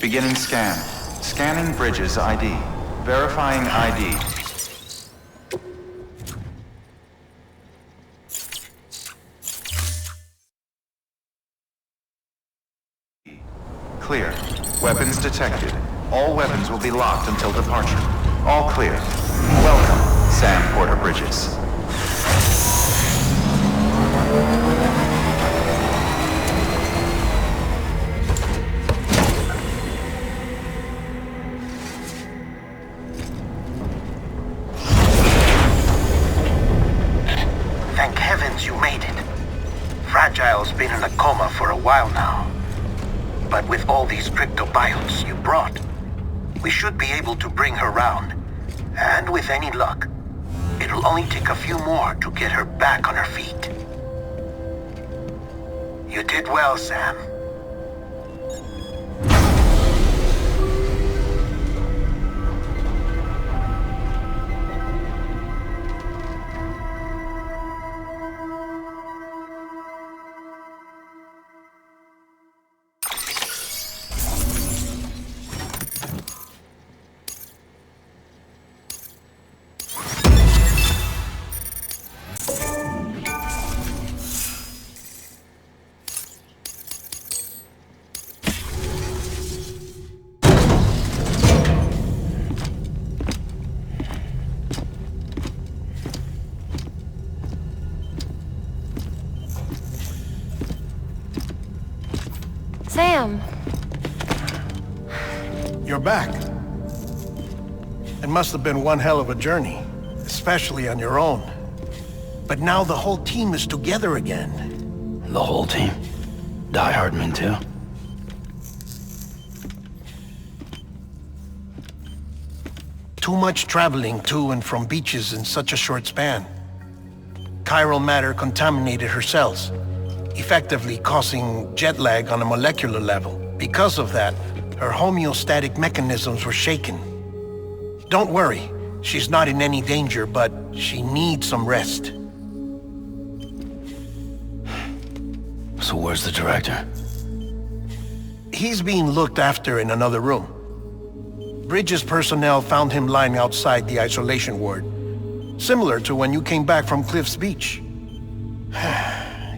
Beginning scan. Scanning bridges ID. Verifying ID. Clear. Weapons detected. All weapons will be locked until departure. All clear. Welcome, Sam Porter Bridges. Thank heavens you made it. Fragile's been in a coma for a while now. But with all these cryptobiotes you brought, we should be able to bring her round. And with any luck, it'll only take a few more to get her back on her feet. You did well, Sam. Sam! You're back. It must have been one hell of a journey, especially on your own. But now the whole team is together again. The whole team? Die Hardman too? Too much traveling to and from beaches in such a short span. Chiral matter contaminated her cells, effectively causing jet lag on a molecular level. Because of that, her homeostatic mechanisms were shaken. Don't worry, she's not in any danger, but she needs some rest. So where's the director? He's being looked after in another room. Bridges personnel found him lying outside the isolation ward, similar to when you came back from Cliff's Beach.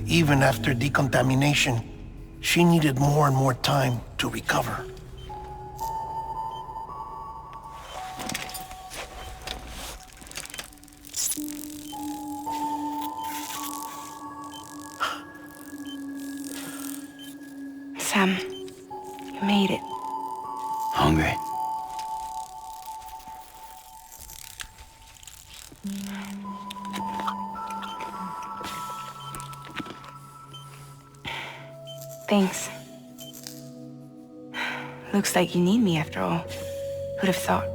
Even after decontamination, she needed more and more time to recover. Sam, you made it. Hungry? Thanks. Looks like you need me after all. Who'd have thought?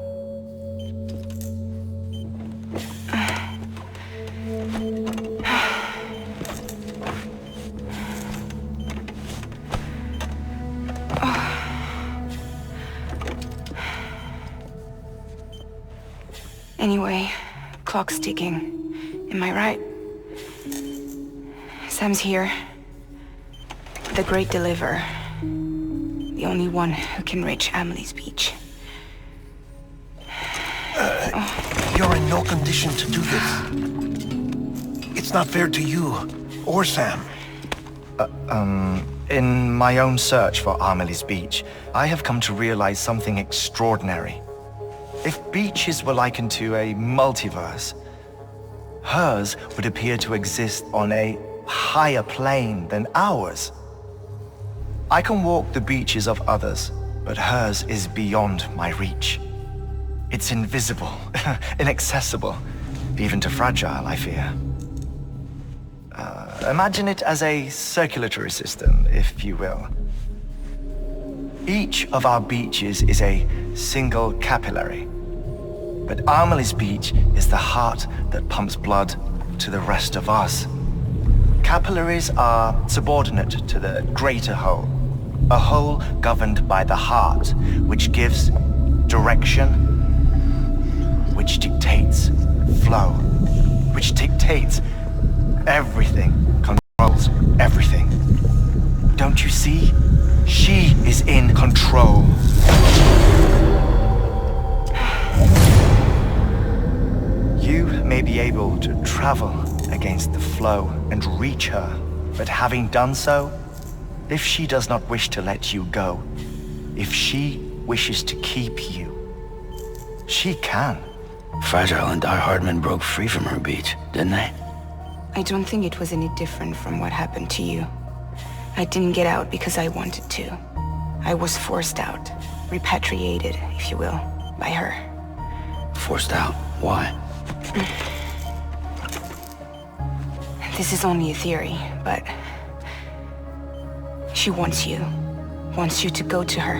Anyway, clock's ticking. Am I right? Sam's here. The Great Deliverer. The only one who can reach Amelie's Beach. You're in no condition to do this. It's not fair to you, or Sam. In my own search for Amelie's Beach, I have come to realize something extraordinary. If beaches were likened to a multiverse, hers would appear to exist on a higher plane than ours. I can walk the beaches of others, but hers is beyond my reach. It's invisible, inaccessible, even to Fragile, I fear. Imagine it as a circulatory system, if you will. Each of our beaches is a single capillary, but Amelie's Beach is the heart that pumps blood to the rest of us. Capillaries are subordinate to the greater whole, a whole governed by the heart, which gives direction, which dictates flow, which dictates everything, controls everything. Don't you see? She is is in control. You may be able to travel against the flow and reach her, but having done so, if she does not wish to let you go, if she wishes to keep you, she can. Fragile and Die Hardman broke free from her beach, didn't they? I don't think it was any different from what happened to you. I didn't get out because I wanted to. I was forced out, repatriated, if you will, by her. Forced out? Why? This is only a theory, but she wants you to go to her.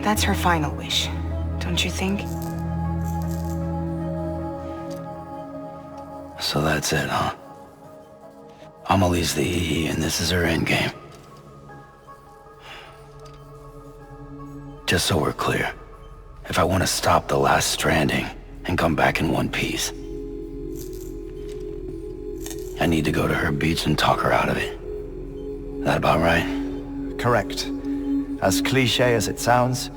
That's her final wish, don't you think? So that's it, huh? Amelie's the EE and this is her endgame. Just so we're clear, if I want to stop the last Stranding and come back in one piece, I need to go to her beach and talk her out of it. That about right? Correct. As cliché as it sounds,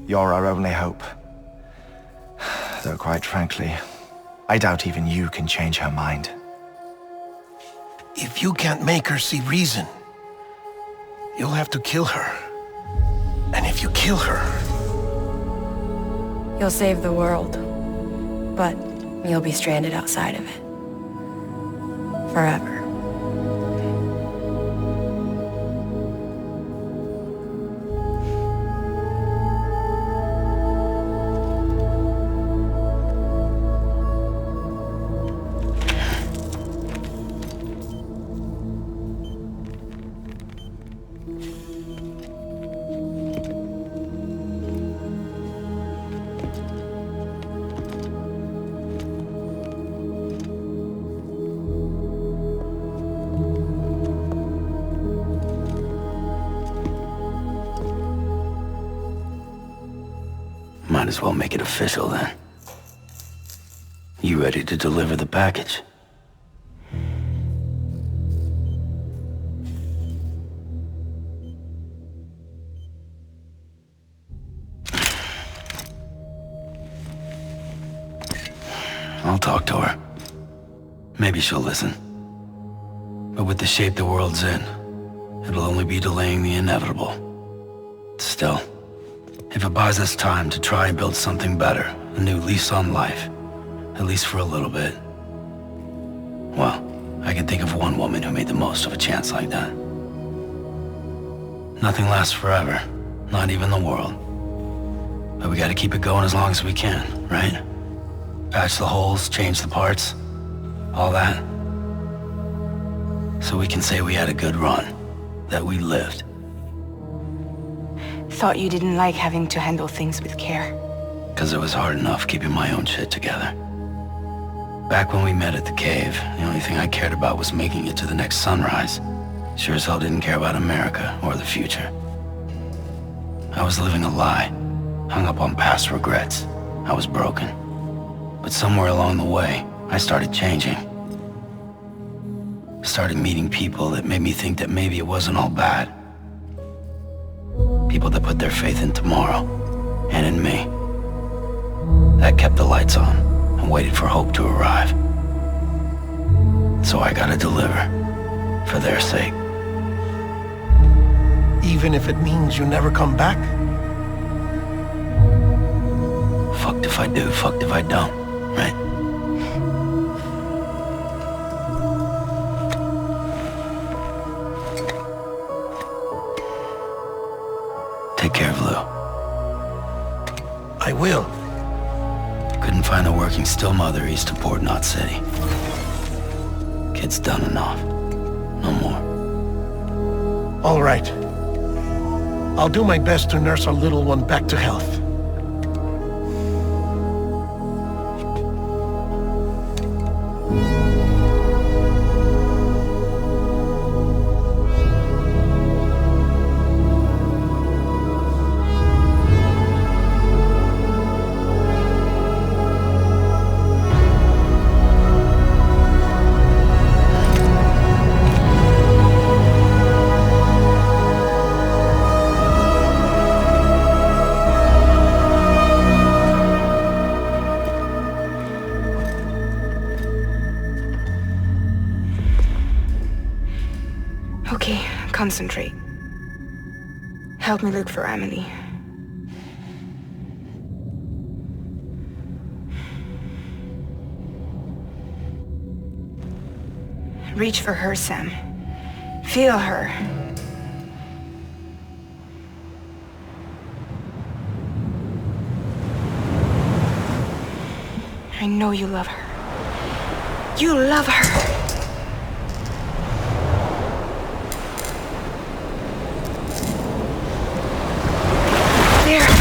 you're our only hope. Though quite frankly, I doubt even you can change her mind. If you can't make her see reason, you'll have to kill her. And if you kill her... You'll save the world, but you'll be stranded outside of it. Forever. Might as well make it official then. You ready to deliver the package? I'll talk to her. Maybe she'll listen. But with the shape the world's in, it'll only be delaying the inevitable. Still, if it buys us time to try and build something better, a new lease on life, at least for a little bit, well, I can think of one woman who made the most of a chance like that. Nothing lasts forever, not even the world. But we gotta keep it going as long as we can, right? Patch the holes, change the parts, all that. So we can say we had a good run, that we lived. Thought you didn't like having to handle things with care. 'Cause it was hard enough keeping my own shit together. Back when we met at the cave, the only thing I cared about was making it to the next sunrise. Sure as hell didn't care about America or the future. I was living a lie, hung up on past regrets. I was broken. But somewhere along the way, I started changing. Started meeting people that made me think that maybe it wasn't all bad. People that put their faith in tomorrow, and in me. That kept the lights on, and waited for hope to arrive. So I gotta deliver, for their sake. Even if it means you never come back? Fucked if I do, fucked if I don't, right? Take care of Lou. I will. Couldn't find a working still mother east of Port Knot City. Kid's done enough. No more. All right. I'll do my best to nurse our little one back to health. Concentrate. Help me look for Amelie. Reach for her, Sam. Feel her. I know you love her. You love her! There!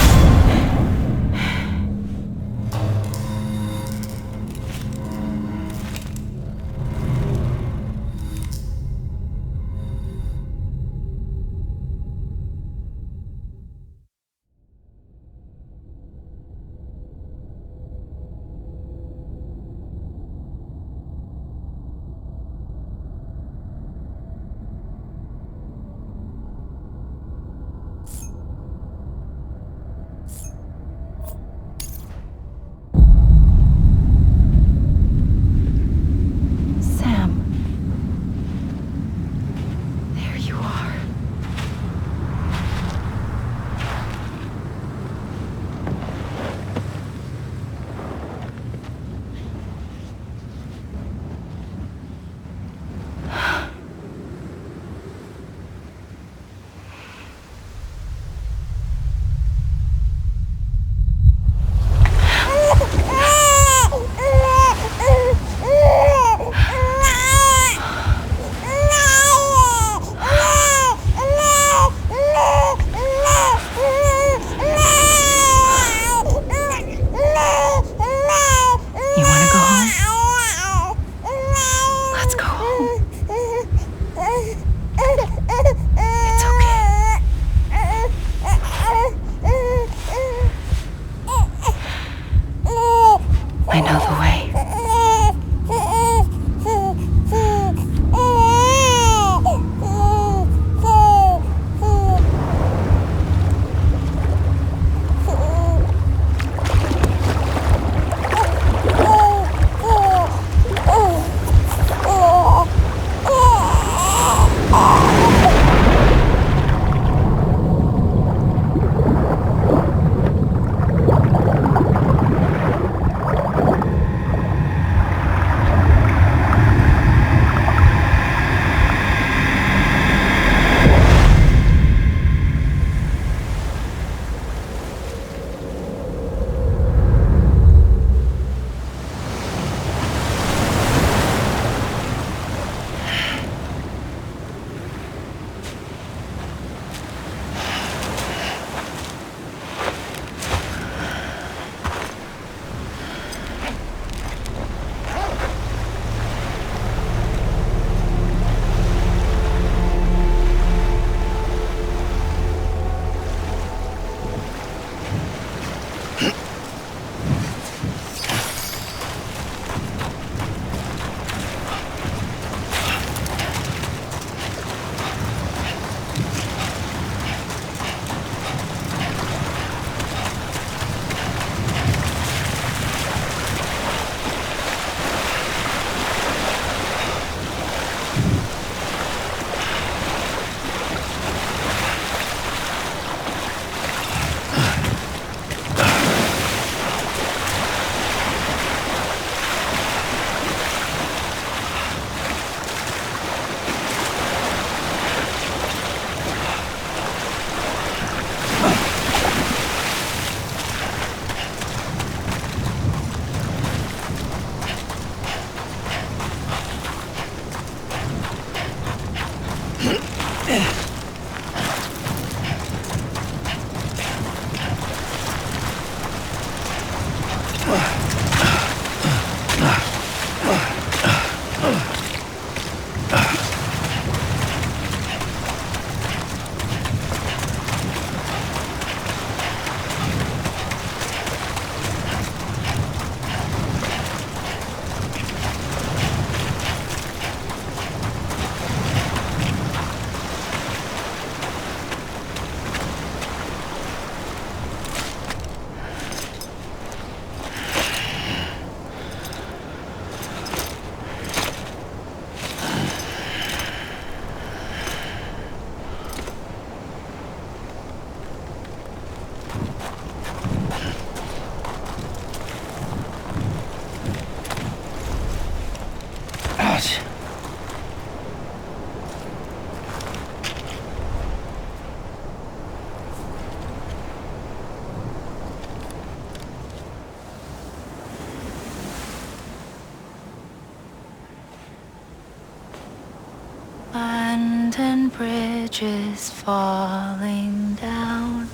bridges falling down,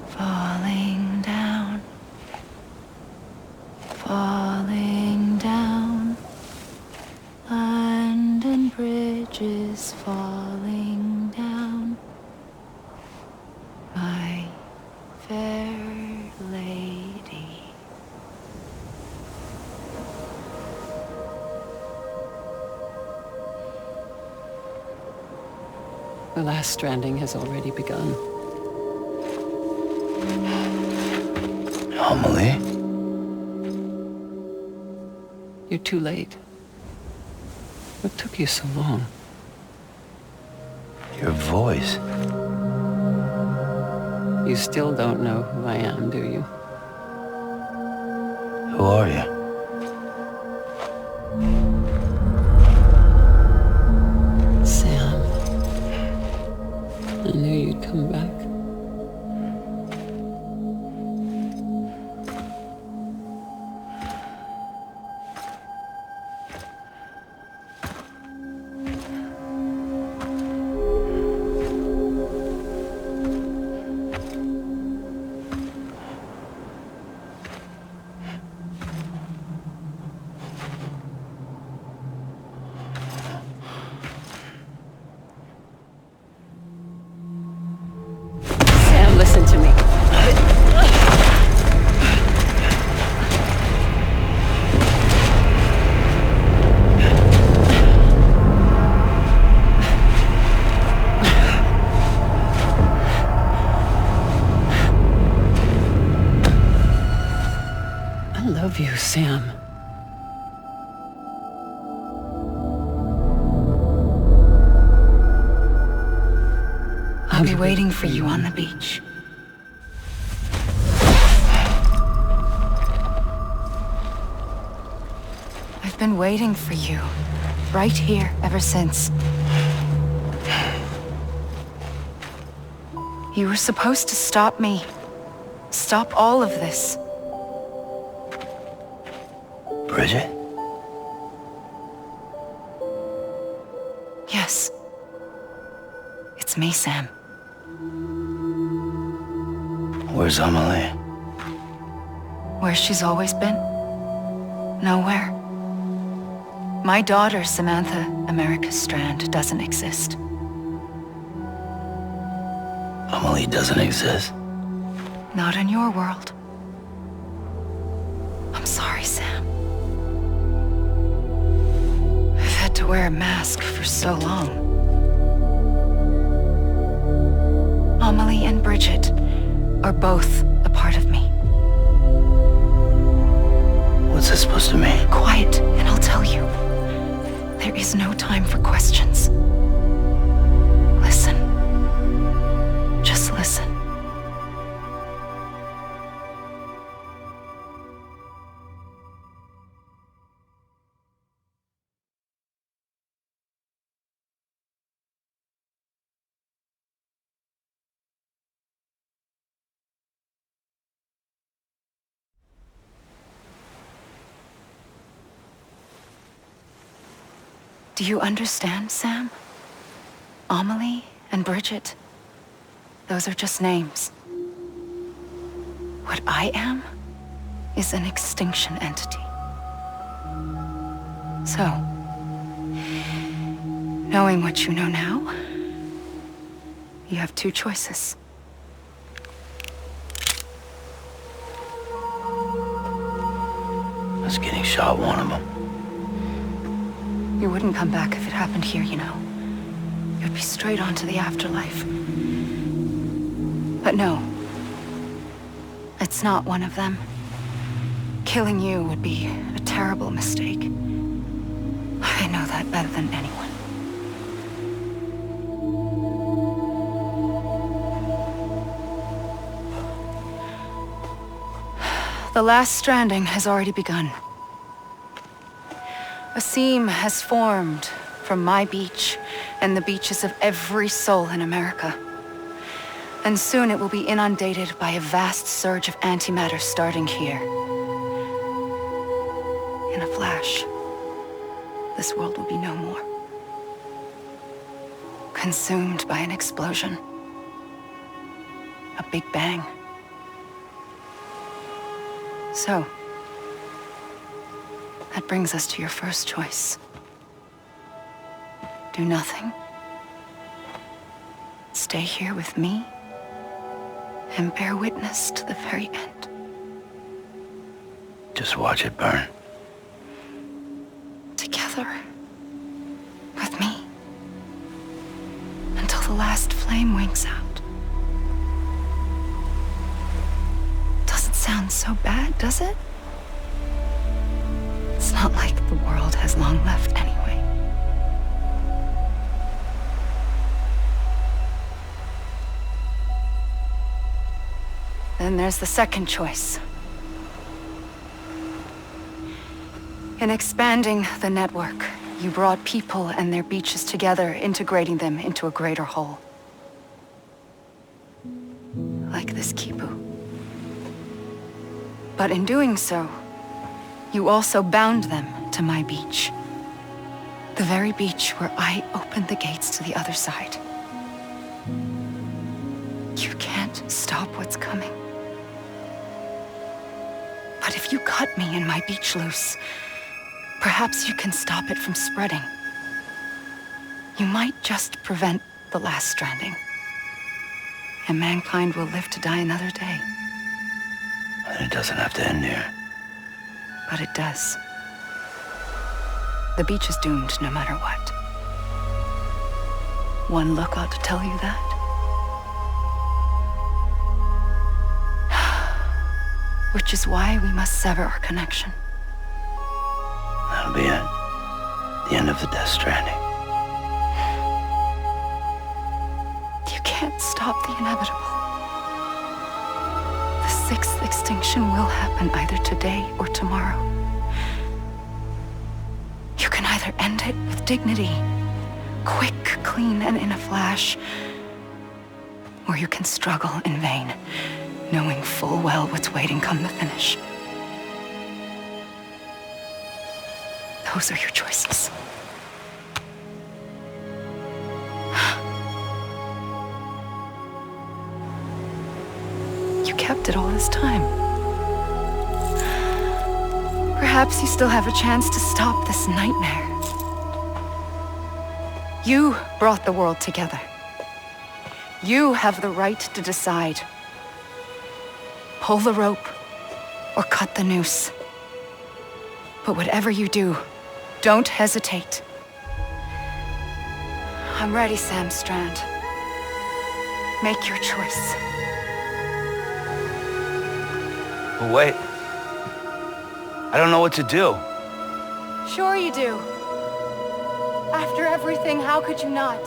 falling down, falling down. London Bridge is falling down, my fair lady. The last stranding has already begun. Amelie? You're too late. What took you so long? Your voice. You still don't know who I am, do you? Who are you? Sam. I knew you'd come back. Sam, listen to me. I love you, Sam. I'll be waiting for you on the beach. I've been waiting for you, right here, ever since. You were supposed to stop me. Stop all of this. Bridget? Yes. It's me, Sam. Where's Amelie? Where she's always been. Nowhere. My daughter, Samantha America Strand, doesn't exist. Amelie doesn't exist. Not in your world. I'm sorry, Sam. I've had to wear a mask for so long. Amelie and Bridget are both a part of me. What's this supposed to mean? Quiet, and I'll tell you. There is no time for questions. Listen. Just listen. Do you understand, Sam? Amelie and Bridget, those are just names. What I am is an extinction entity. So, knowing what you know now, you have two choices. Us getting shot, one of them. You wouldn't come back if it happened here, you know. You'd be straight on to the afterlife. But no. It's not one of them. Killing you would be a terrible mistake. I know that better than anyone. The last stranding has already begun. A seam has formed from my beach and the beaches of every soul in America. And soon it will be inundated by a vast surge of antimatter starting here. In a flash, this world will be no more. consumed by an explosion. A big bang. So, that brings us to your first choice. Do nothing. Stay here with me and bear witness to the very end. Just watch it burn. Together. With me. Until the last flame winks out. Doesn't sound so bad, does it? It's not like the world has long left anyway. Then there's the second choice. In expanding the network, you brought people and their beaches together, integrating them into a greater whole. Like this Kipu. But in doing so, you also bound them to my beach. The very beach where I opened the gates to the other side. You can't stop what's coming. But if you cut me and my beach loose, perhaps you can stop it from spreading. You might just prevent the last stranding. And mankind will live to die another day. And it doesn't have to end here. But it does. The beach is doomed no matter what. One look ought to tell you that. Which is why we must sever our connection. That'll be it. The end of the Death Stranding. You can't stop the inevitable. The sixth extinction will happen either today or tomorrow. You can either end it with dignity, quick, clean, and in a flash, or you can struggle in vain, knowing full well what's waiting come the finish. Those are your choices. You kept it all this time. Perhaps you still have a chance to stop this nightmare. You brought the world together. You have the right to decide. Pull the rope or cut the noose. But whatever you do, don't hesitate. I'm ready, Sam Strand. Make your choice. But wait. I don't know what to do. Sure you do. After everything, how could you not?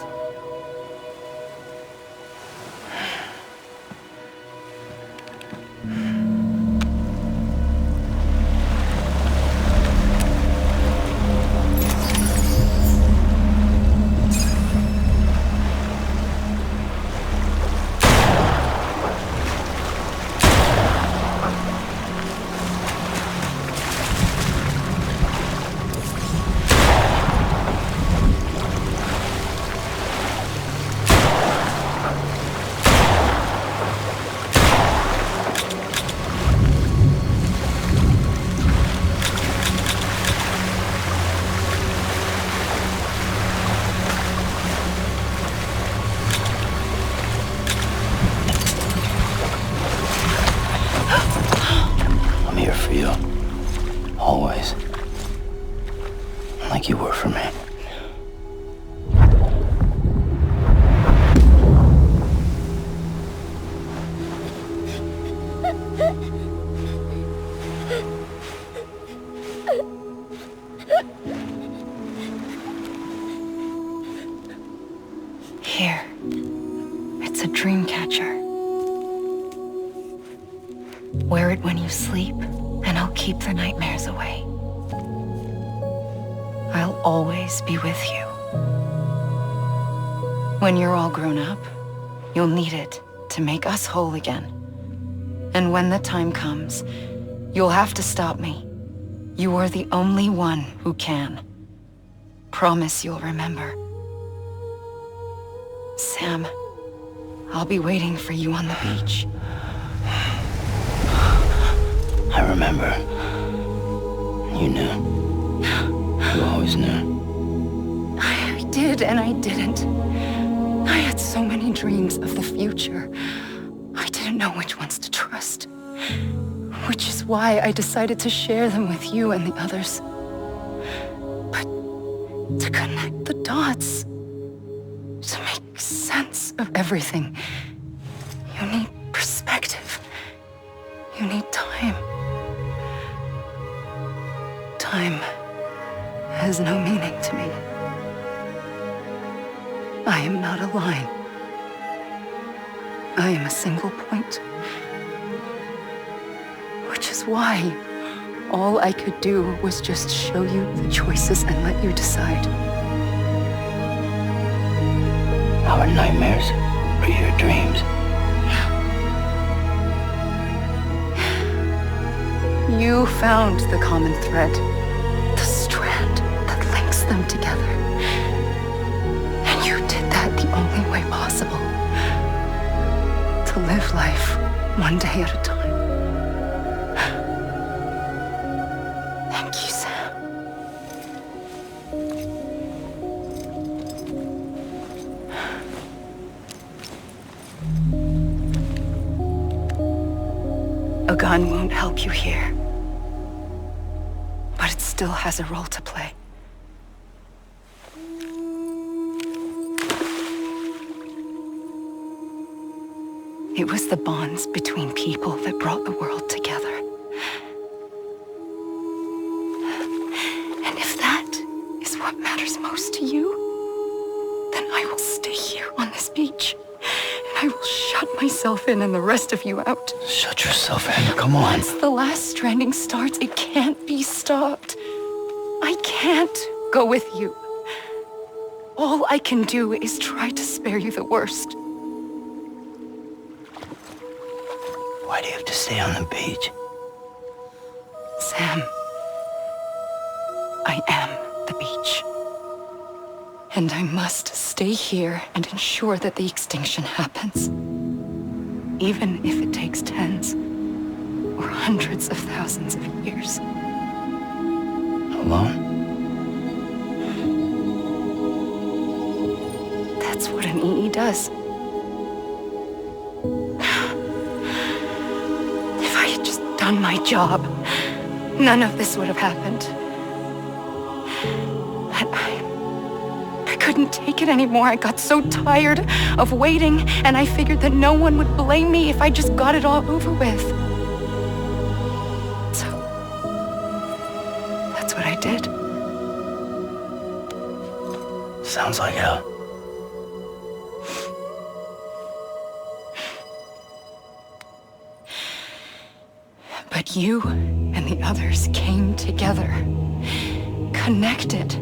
Always. Like you were for me. Here. It's a dream catcher. Wear it when you sleep, and I'll keep the nightmares away. I'll always be with you. When you're all grown up, you'll need it to make us whole again. And when the time comes, you'll have to stop me. You are the only one who can. Promise you'll remember. Sam, I'll be waiting for you on the beach. I remember. You knew. You always knew. I did and I didn't. I had so many dreams of the future. I didn't know which ones to trust. Which is why I decided to share them with you and the others. But to connect the dots, to make sense of everything, you need perspective. You need time. Time has no meaning to me. I am not a line. I am a single point. Which is why all I could do was just show you the choices and let you decide. Our nightmares or your dreams? You found the common thread, the strand that links them together. And you did that the only way possible. To live life one day at a time. Thank you, Sam. A gun won't help you here. But it still has a role to play. It was the bonds between people that brought the world together. And if that is what matters most to you, then I will stay here on this beach. And I will shut myself in and the rest of you out. Shut yourself in, come on. Once the last stranding starts, it can't be stopped. I can't go with you. All I can do is try to spare you the worst. Why do you have to stay on the beach? Sam, I am the beach. And I must stay here and ensure that the extinction happens. Even if it takes tens or hundreds of thousands of years. Alone? That's what an EE does. If I had just done my job, none of this would have happened. But I couldn't take it anymore. I got so tired of waiting, and I figured that no one would blame me if I just got it all over with. So, that's what I did. Sounds like hell. But you and the others came together, connected.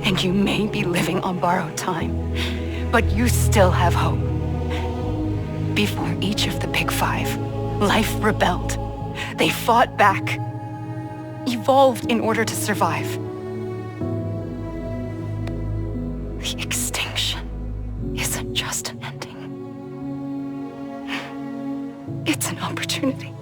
And you may be living on borrowed time, but you still have hope. Before each of the Big Five, life rebelled. They fought back, evolved in order to survive. The extinction isn't just an ending. It's an opportunity.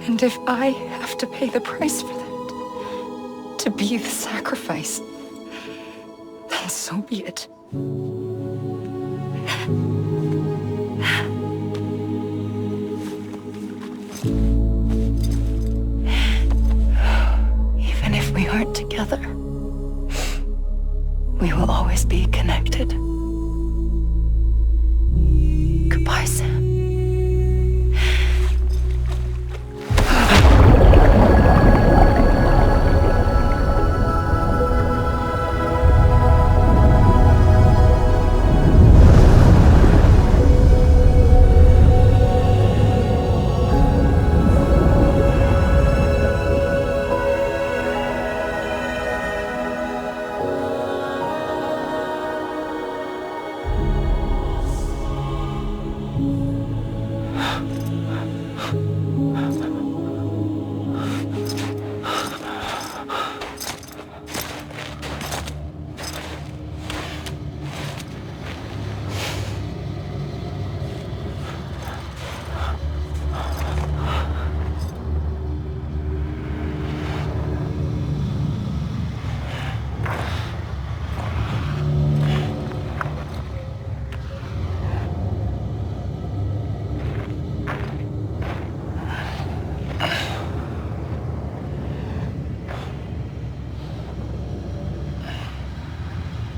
And if I have to pay the price for that, to be the sacrifice, then so be it. Even if we aren't together, we will always be connected. Goodbye, Sam.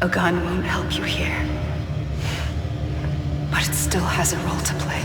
A gun won't help you here. But it still has a role to play.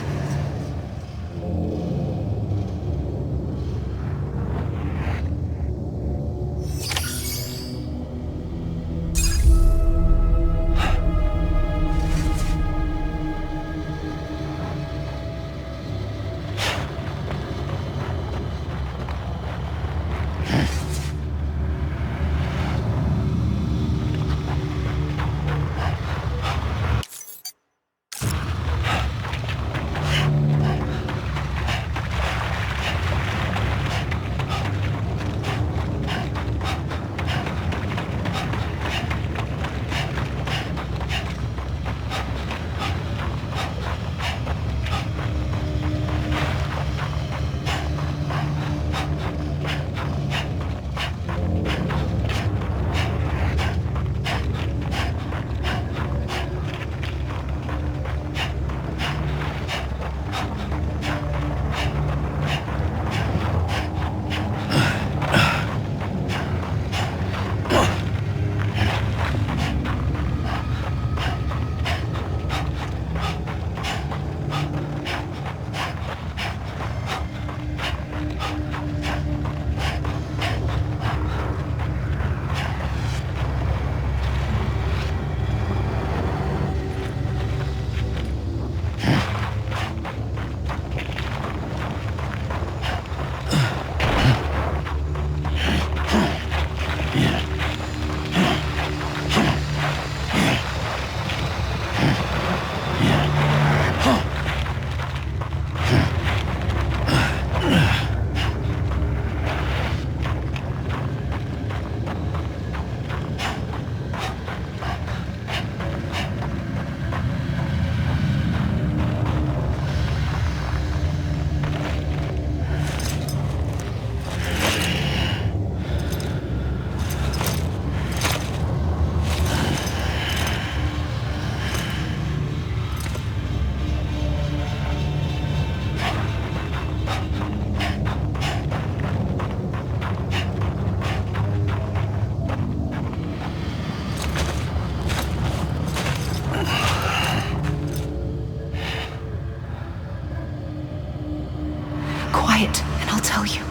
Quiet, and I'll tell you.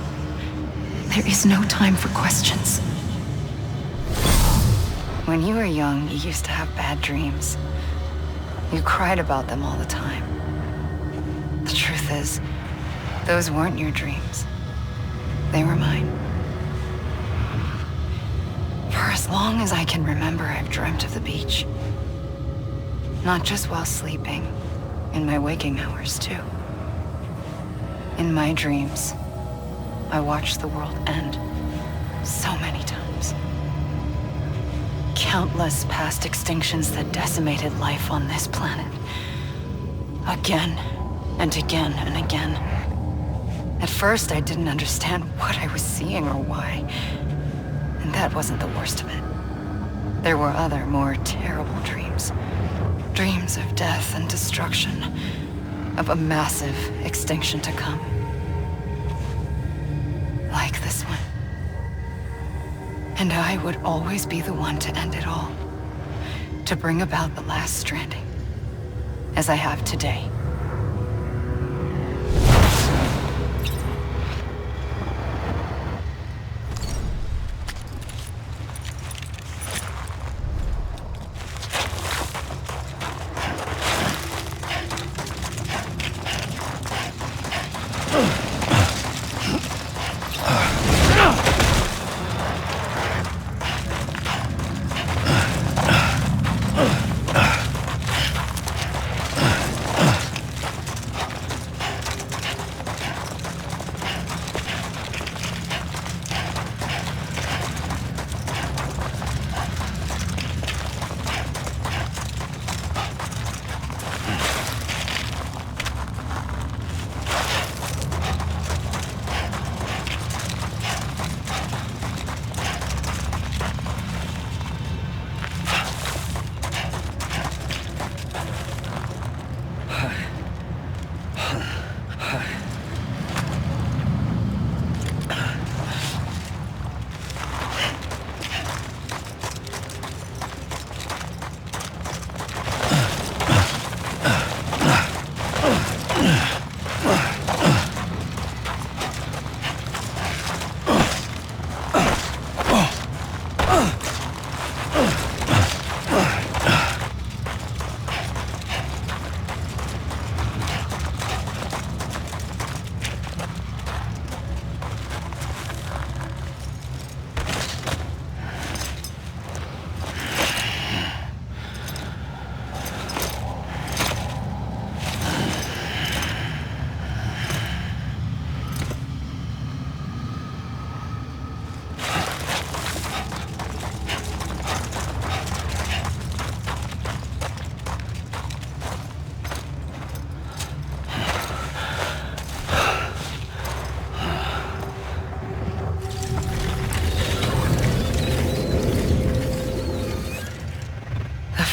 There is no time for questions. When you were young, you used to have bad dreams. You cried about them all the time. The truth is, those weren't your dreams. They were mine. For as long as I can remember, I've dreamt of the beach. Not just while sleeping, in my waking hours too. In my dreams, I watched the world end so many times. Countless past extinctions that decimated life on this planet. Again, and again, and again. At first, I didn't understand what I was seeing or why. And that wasn't the worst of it. There were other, more terrible dreams. Dreams of death and destruction. Of a massive extinction to come. Like this one. And I would always be the one to end it all. To bring about the last stranding. As I have today.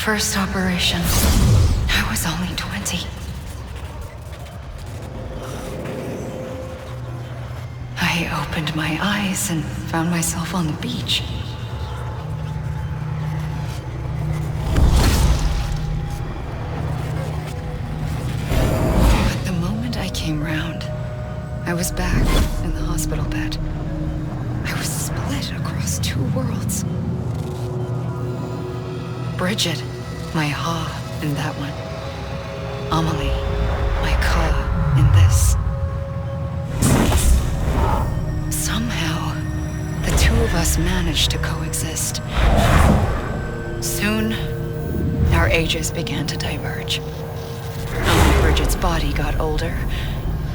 first operation, I was only 20. I opened my eyes and found myself on the beach. But the moment I came round, I was back in the hospital bed. I was split across two worlds. Bridget, my Ha in that one. Amelie, my Ka in this. Somehow, the two of us managed to coexist. Soon, our ages began to diverge. Only Bridget's body got older,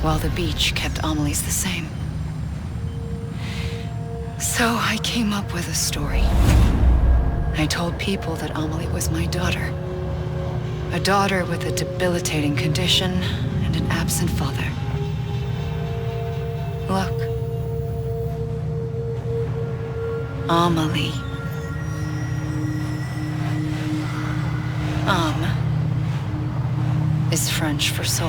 while the beach kept Amelie's the same. So I came up with a story. I told people that Amelie was my daughter. A daughter with a debilitating condition and an absent father. Look. Amelie. Is French for soul.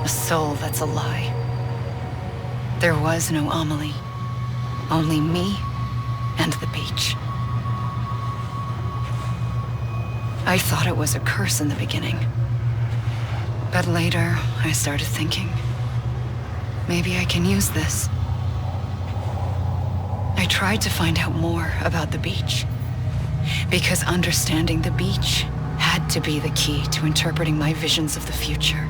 A soul that's a lie. There was no Amelie. Only me and the beach. I thought it was a curse in the beginning. But later, I started thinking, maybe I can use this. I tried to find out more about the beach. Because understanding the beach had to be the key to interpreting my visions of the future.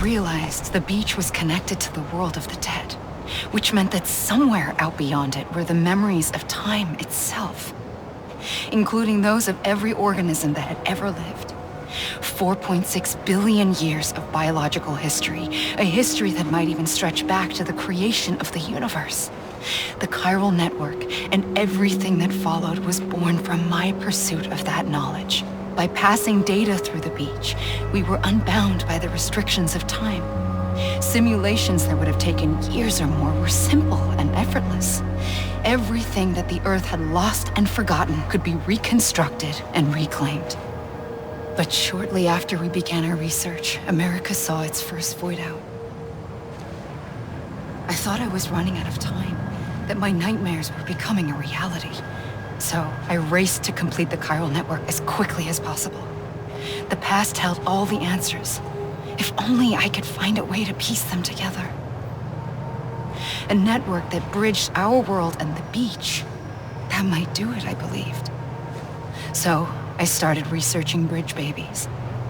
Realized the beach was connected to the world of the dead, which meant that somewhere out beyond it were the memories of time itself, including those of every organism that had ever lived. 4.6 billion years of biological history, a history that might even stretch back to the creation of the universe. The chiral network and everything that followed was born from my pursuit of that knowledge. By passing data through the beach, we were unbound by the restrictions of time. Simulations that would have taken years or more were simple and effortless. Everything that the Earth had lost and forgotten could be reconstructed and reclaimed. But shortly after we began our research, America saw its first void out. I thought I was running out of time, that my nightmares were becoming a reality. So I raced to complete the chiral network as quickly as possible. The past held all the answers. If only I could find a way to piece them together. A network that bridged our world and the beach. That might do it, I believed. So, I started researching bridge babies.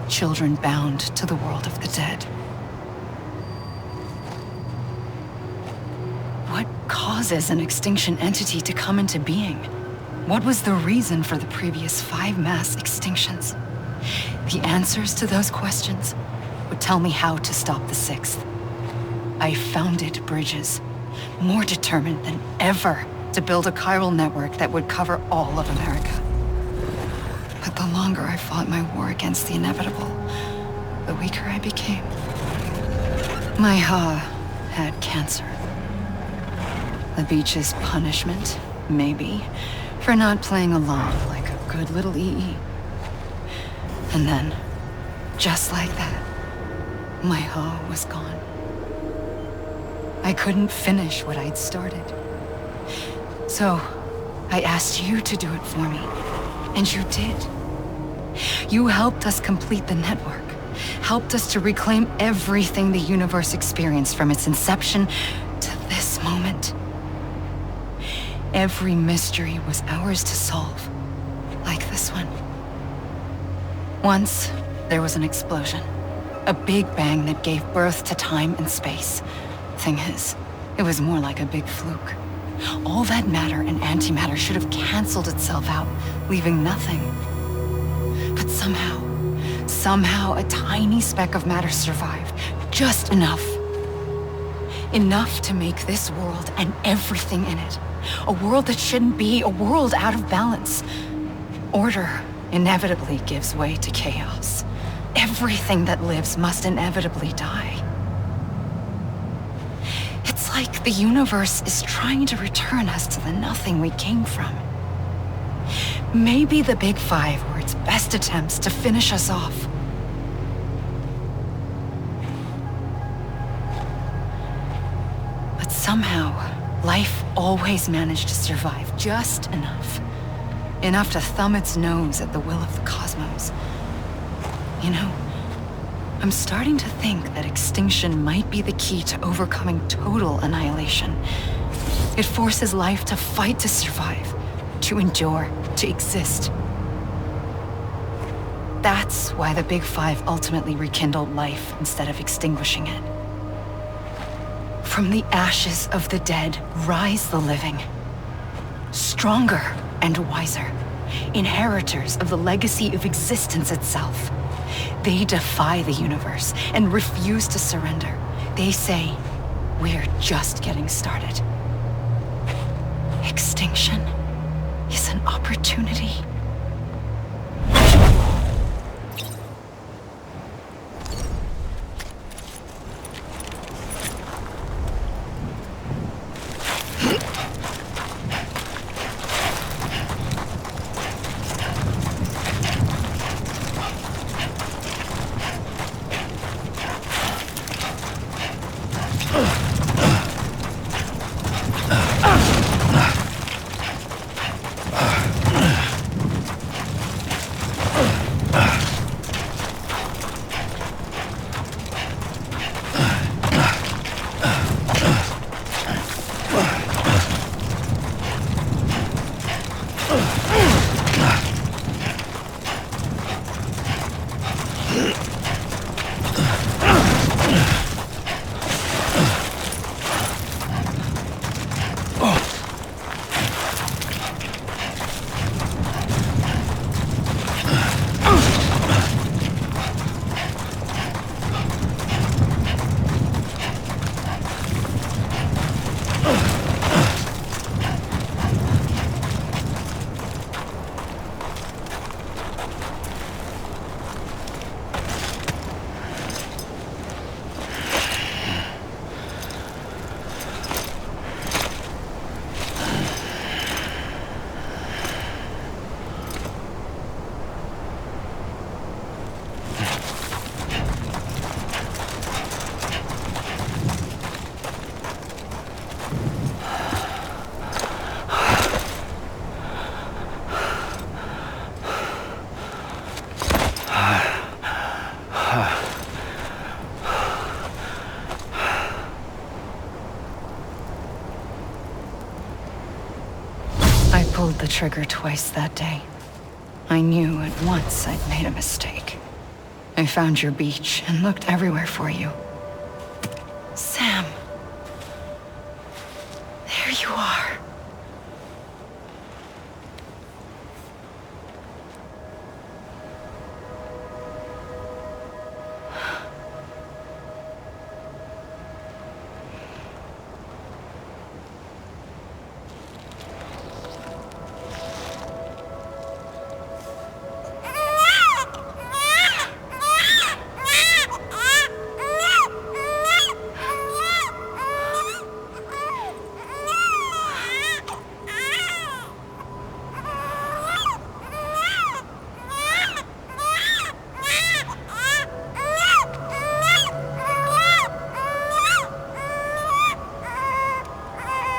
Children bound to the world of the dead. What causes an extinction entity to come into being? What was the reason for the previous 5 mass extinctions? The answers to those questions would tell me how to stop the 6th. I founded bridges, more determined than ever to build a chiral network that would cover all of America. But the longer I fought my war against the inevitable, the weaker I became. My Ha had cancer. The beach's punishment, maybe, for not playing along like a good little EE. And then, just like that, my Ha was gone. I couldn't finish what I'd started. So, I asked you to do it for me, and you did. You helped us complete the network, helped us to reclaim everything the universe experienced from its inception to this moment. Every mystery was ours to solve, like this one. Once, there was an explosion. A big bang that gave birth to time and space. Thing is, it was more like a big fluke. All that matter and antimatter should have canceled itself out, leaving nothing. But somehow a tiny speck of matter survived. Just enough. Enough to make this world and everything in it. A world that shouldn't be, a world out of balance. Order inevitably gives way to chaos. Everything that lives must inevitably die. It's like the universe is trying to return us to the nothing we came from. Maybe the Big Five were its best attempts to finish us off. But somehow, life always managed to survive just enough. Enough to thumb its nose at the will of the cosmos. You know, I'm starting to think that extinction might be the key to overcoming total annihilation. It forces life to fight to survive, to endure, to exist. That's why the Big Five ultimately rekindled life instead of extinguishing it. From the ashes of the dead rise the living. Stronger and wiser. Inheritors of the legacy of existence itself. They defy the universe and refuse to surrender. They say, we're just getting started. Extinction is an opportunity. the trigger twice that day. I knew at once I'd made a mistake. I found your beach and looked everywhere for you. Sam. There you are.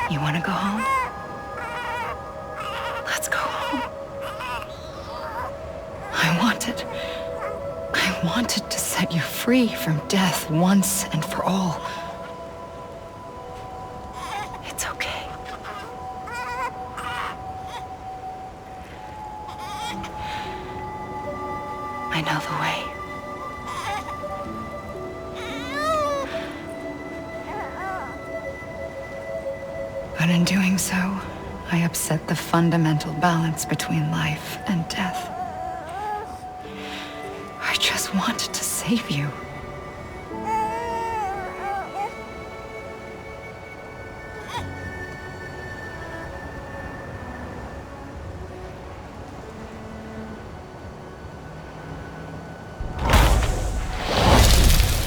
You want to go home? Let's go home. I wanted to set you free from death once and for all. It's okay. I know the way. But in doing so, I upset the fundamental balance between life and death. I just wanted to save you.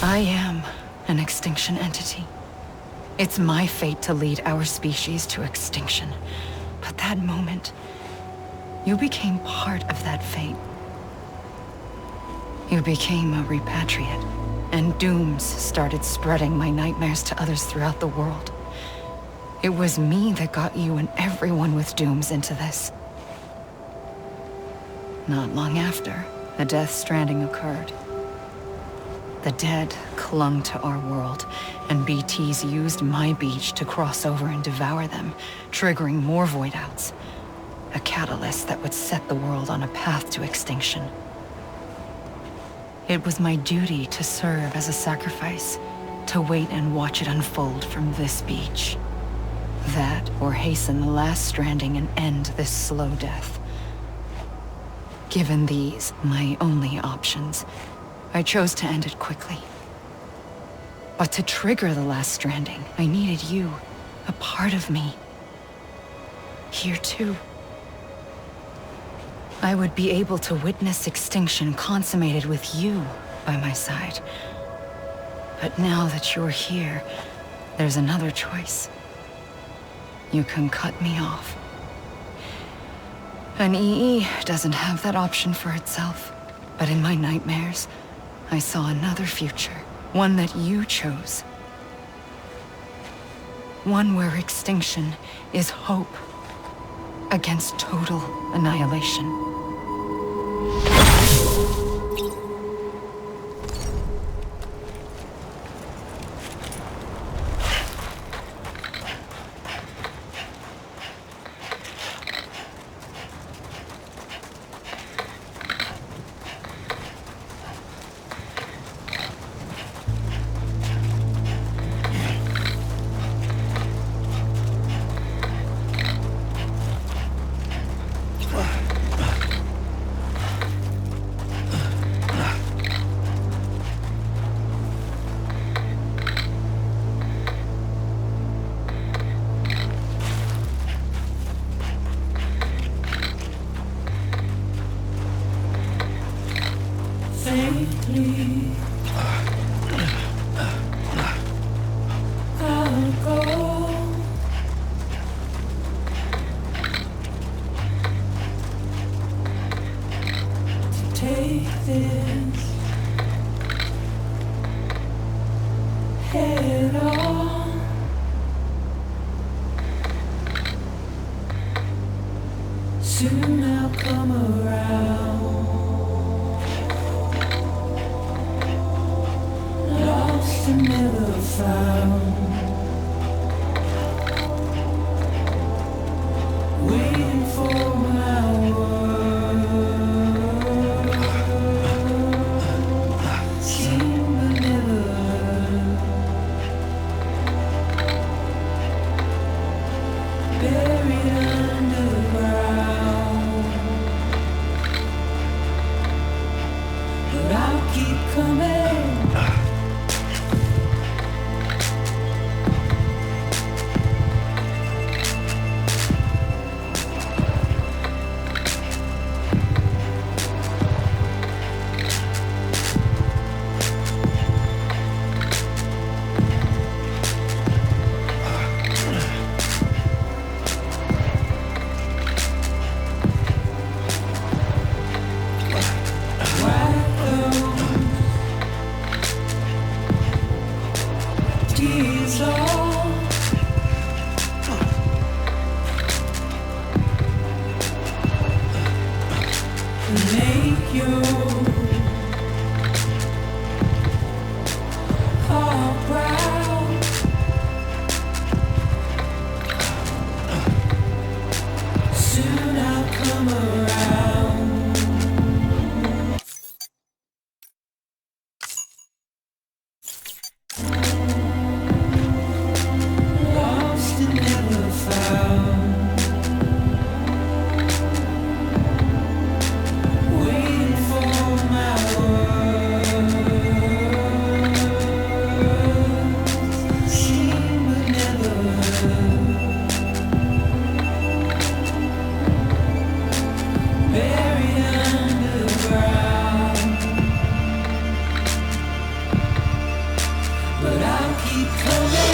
I am an extinction entity. It's my fate to lead our species to extinction. But that moment, you became part of that fate. You became a repatriate, and dooms started spreading my nightmares to others throughout the world. It was me that got you and everyone with dooms into this. Not long after, a death stranding occurred. The dead clung to our world, and BTs used my beach to cross over and devour them, triggering more void outs. A catalyst that would set the world on a path to extinction. It was my duty to serve as a sacrifice, to wait and watch it unfold from this beach. That, or hasten the last stranding and end this slow death. Given these, my only options, I chose to end it quickly. But to trigger the last stranding, I needed you, a part of me. Here too. I would be able to witness extinction consummated with you by my side. But now that you're here, there's another choice. You can cut me off. An EE doesn't have that option for itself. But in my nightmares, I saw another future. One that you chose. One where extinction is hope against total annihilation. Take this head on. Soon I'll come around. Lost and never found. Waiting for coming. Make you all proud. Soon I'll come around. Lost and never found. Waiting for my world. Seen but never heard. Buried underground. But I'll keep coming.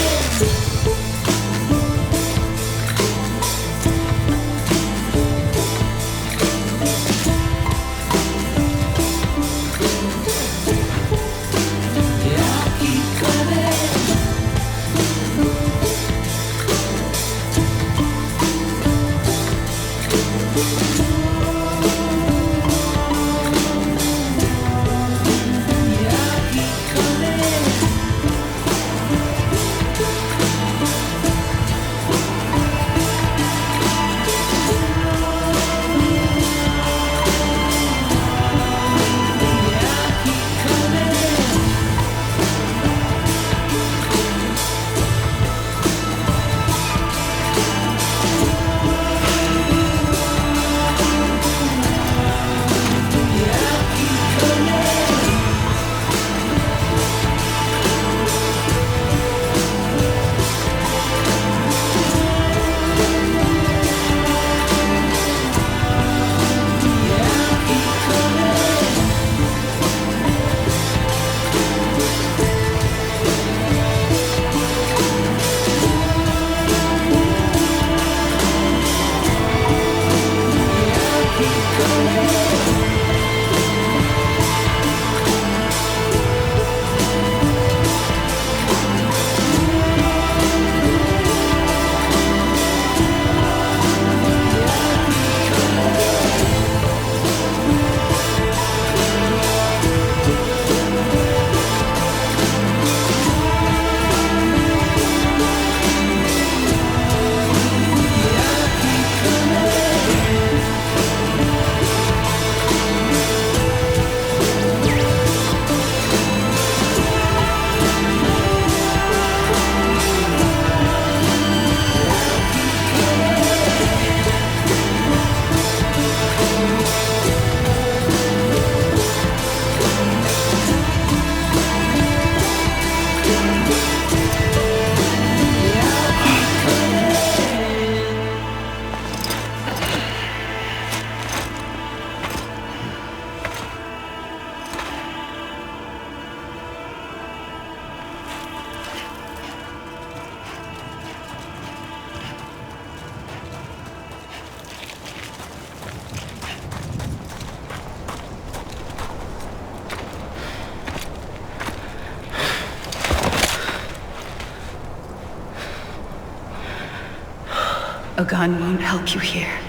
A gun won't help you here,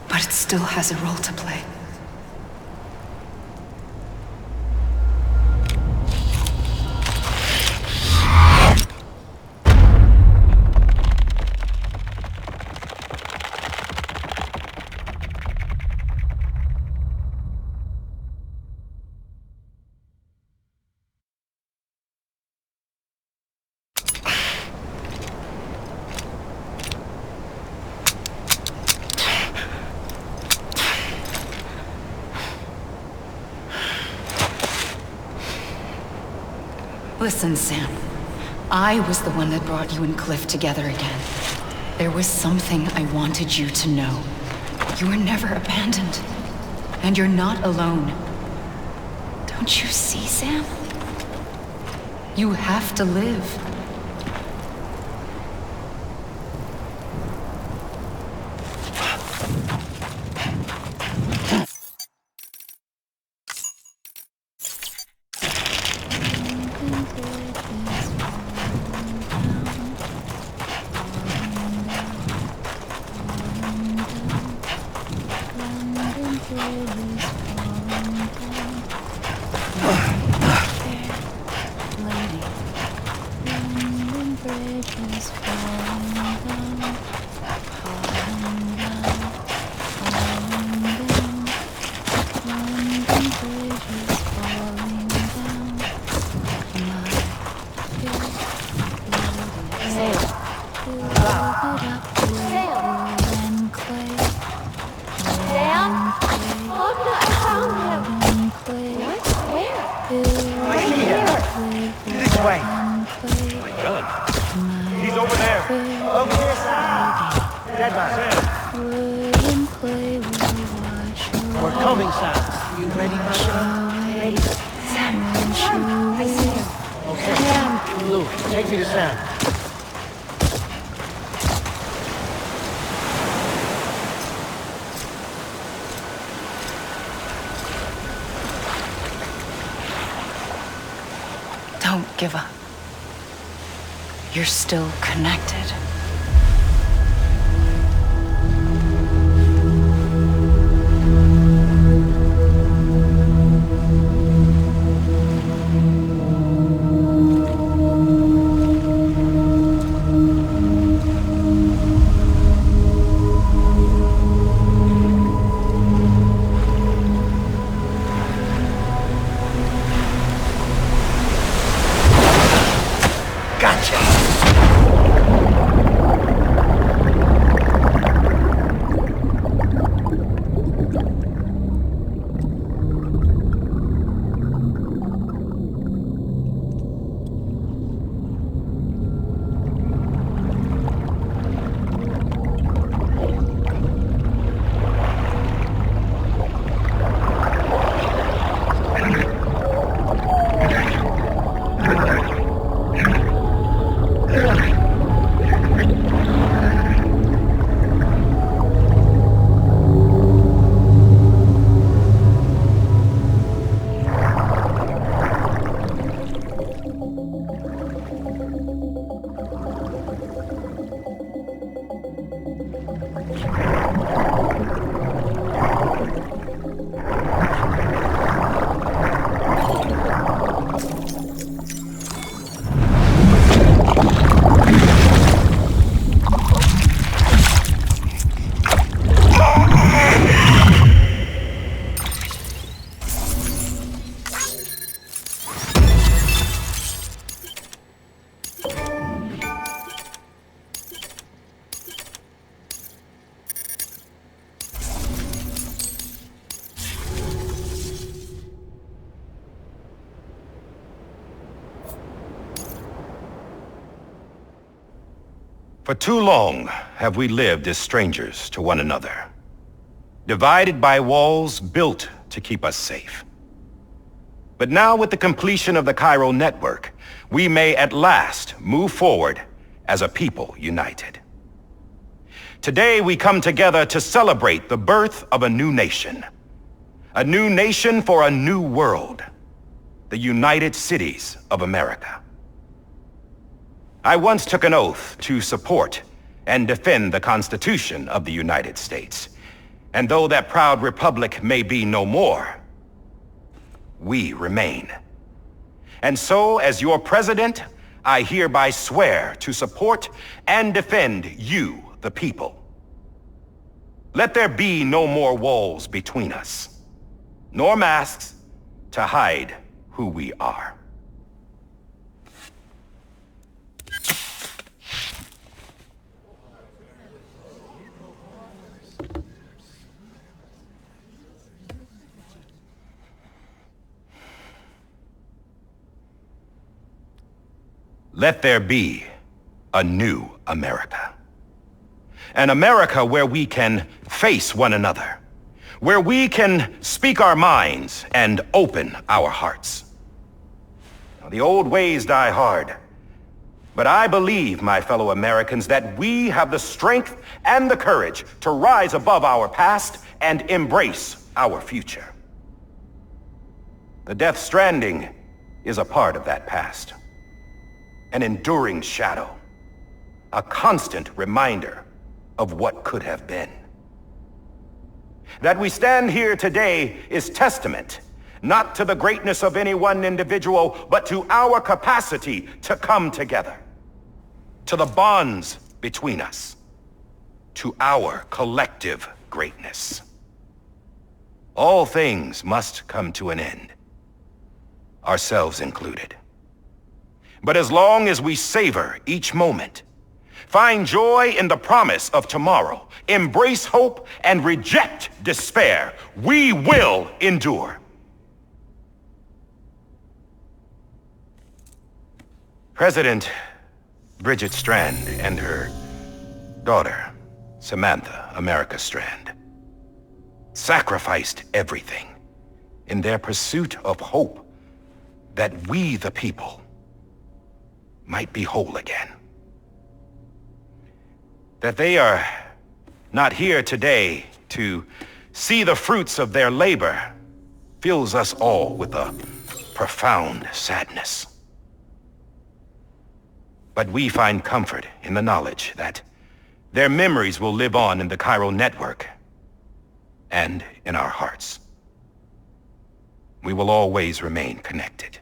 but it still has a role to play. Listen, Sam. I was the one that brought you and Cliff together again. There was something I wanted you to know. You were never abandoned. And you're not alone. Don't you see, Sam? You have to live. Don't give up. You're still connected. For too long have we lived as strangers to one another, divided by walls built to keep us safe. But now with the completion of the Cairo network, we may at last move forward as a people united. Today we come together to celebrate the birth of a new nation for a new world, the United Cities of America. I once took an oath to support and defend the Constitution of the United States. And though that proud republic may be no more, we remain. And so, as your president, I hereby swear to support and defend you, the people. Let there be no more walls between us, nor masks to hide who we are. let there be a new America. An America where we can face one another, where we can speak our minds and open our hearts. Now, the old ways die hard, but I believe, my fellow Americans, that we have the strength and the courage to rise above our past and embrace our future. The Death Stranding is a part of that past, an enduring shadow, a constant reminder of what could have been. That we stand here today is testament not to the greatness of any one individual, but to our capacity to come together, to the bonds between us, to our collective greatness. All things must come to an end, ourselves included. But as long as we savor each moment, find joy in the promise of tomorrow, embrace hope, and reject despair, we will endure. President Bridget Strand and her daughter, Samantha America Strand, sacrificed everything in their pursuit of hope that we, the people, might be whole again. That they are not here today to see the fruits of their labor fills us all with a profound sadness. But we find comfort in the knowledge that their memories will live on in the chiral network and in our hearts. We will always remain connected.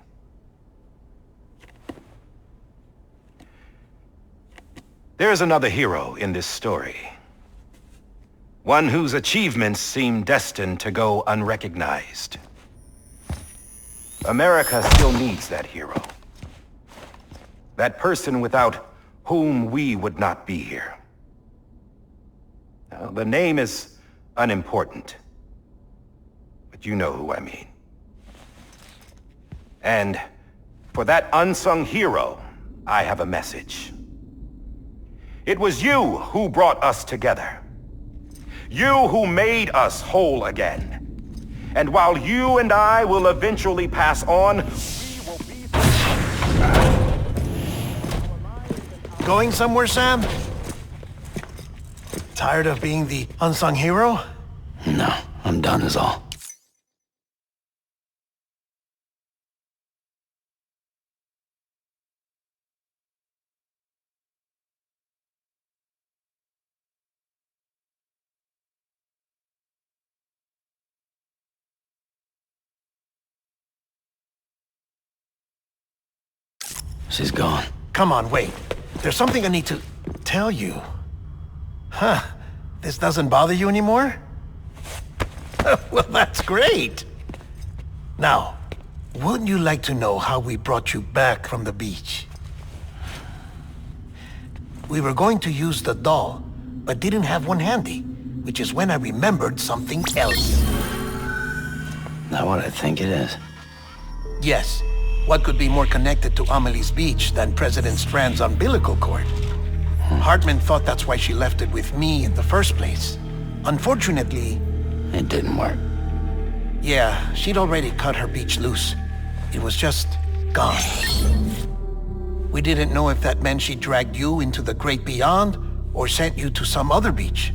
There is another hero in this story. One whose achievements seem destined to go unrecognized. America still needs that hero. That person without whom we would not be here. Now, the name is unimportant, but you know who I mean. And for that unsung hero, I have a message. It was you who brought us together. You who made us whole again. And while you and I will eventually pass on, we will be... Going somewhere, Sam? Tired of being the unsung hero? No, I'm done is all. She's gone. Come on, wait. There's something I need to tell you. Huh. This doesn't bother you anymore? Well, that's great. Now, wouldn't you like to know how we brought you back from the beach? We were going to use the doll, but didn't have one handy, which is when I remembered something else. Not what I think it is. Yes. What could be more connected to Amelie's beach than President Strand's umbilical cord? Hartman thought that's why she left it with me in the first place. Unfortunately... It didn't work. Yeah, she'd already cut her beach loose. It was just gone. We didn't know if that meant she dragged you into the great beyond or sent you to some other beach.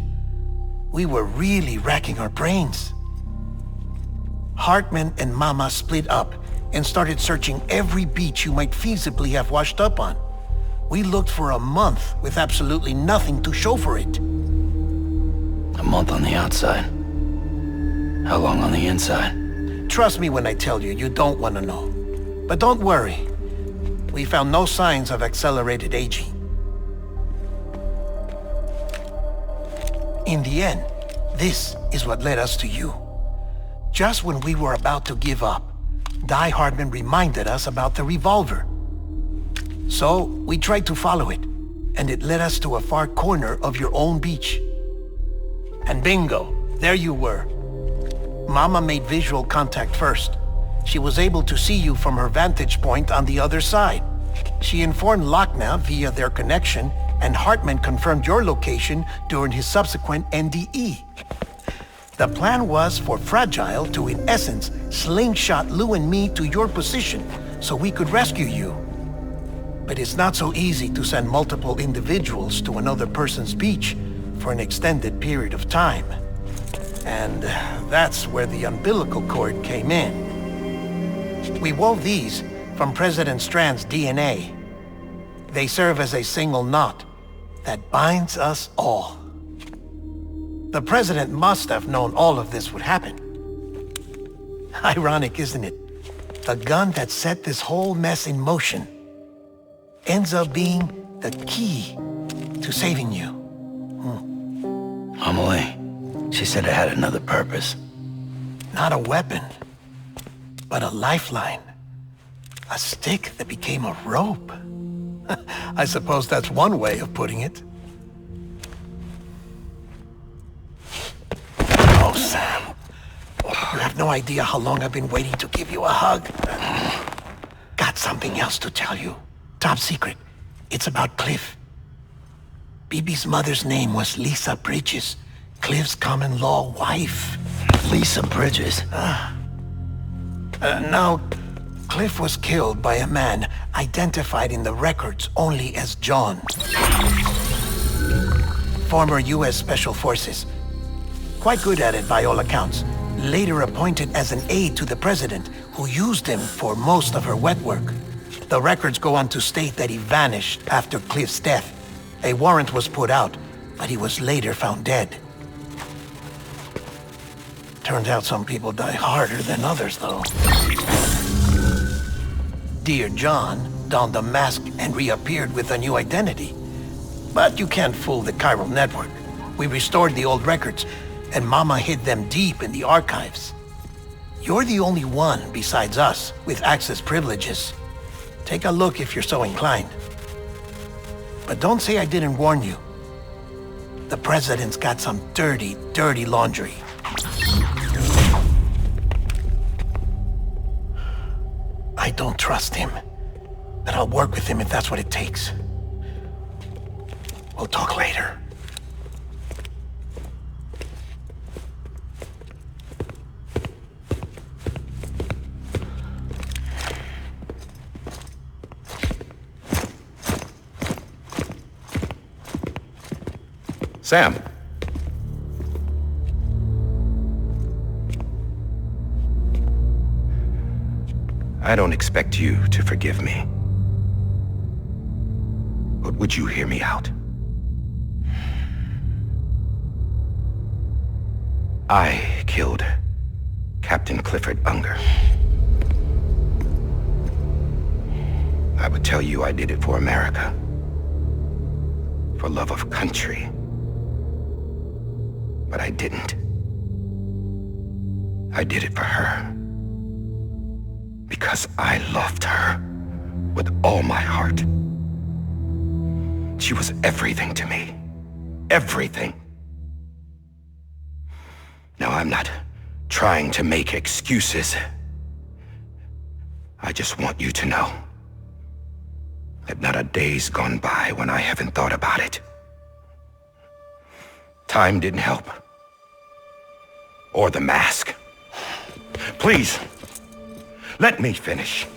We were really racking our brains. Hartman and Mama split up and started searching every beach you might feasibly have washed up on. We looked for a month with absolutely nothing to show for it. A month on the outside. How long on the inside? Trust me when I tell you, you don't want to know. But don't worry. We found no signs of accelerated aging. In the end, this is what led us to you. Just when we were about to give up, Die Hartman reminded us about the revolver. So, we tried to follow it, and it led us to a far corner of your own beach. And bingo, there you were. Mama made visual contact first. She was able to see you from her vantage point on the other side. She informed Lockna via their connection, and Hartman confirmed your location during his subsequent NDE. The plan was for Fragile to, in essence, slingshot Lou and me to your position so we could rescue you. But it's not so easy to send multiple individuals to another person's beach for an extended period of time. And that's where the umbilical cord came in. We wove these from President Strand's DNA. They serve as a single knot that binds us all. The President must have known all of this would happen. Ironic, isn't it? The gun that set this whole mess in motion ends up being the key to saving you. Amelie, she said it had another purpose. Not a weapon, but a lifeline. A stick that became a rope. I suppose that's one way of putting it. Oh, Sam. You have no idea how long I've been waiting to give you a hug. Got something else to tell you. Top secret. It's about Cliff. BB's mother's name was Lisa Bridges, Cliff's common-law wife. Lisa Bridges? Now, Cliff was killed by a man identified in the records only as John. Former U.S. Special Forces. Quite good at it by all accounts. Later appointed as an aide to the president, who used him for most of her wet work. The records go on to state that he vanished after Cliff's death. A warrant was put out, but he was later found dead. Turns out some people die harder than others, though. Dear John donned a mask and reappeared with a new identity. But you can't fool the chiral network. We restored the old records, and Mama hid them deep in the archives. You're the only one besides us with access privileges. Take a look if you're so inclined. But don't say I didn't warn you. The president's got some dirty, dirty laundry. I don't trust him, but I'll work with him if that's what it takes. We'll talk later. Sam. I don't expect you to forgive me. But would you hear me out? I killed Captain Clifford Unger. I would tell you I did it for America. For love of country. But I didn't. I did it for her. Because I loved her with all my heart. She was everything to me. Everything. Now, I'm not trying to make excuses. I just want you to know that not a day's gone by when I haven't thought about it. Time didn't help. Or the mask. Please, let me finish.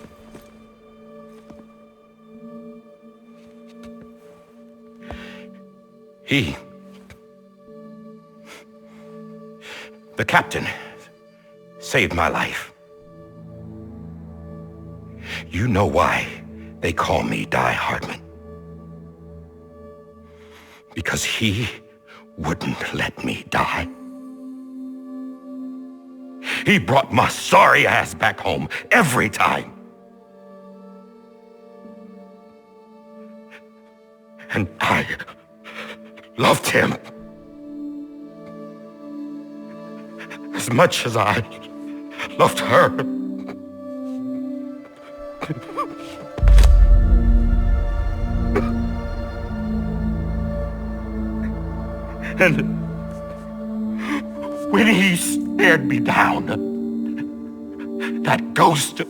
The captain, saved my life. You know why they call me Die Hartman. Because he wouldn't let me die. He brought my sorry ass back home every time. And I loved him as much as I loved her. And when he stared me down, that ghost,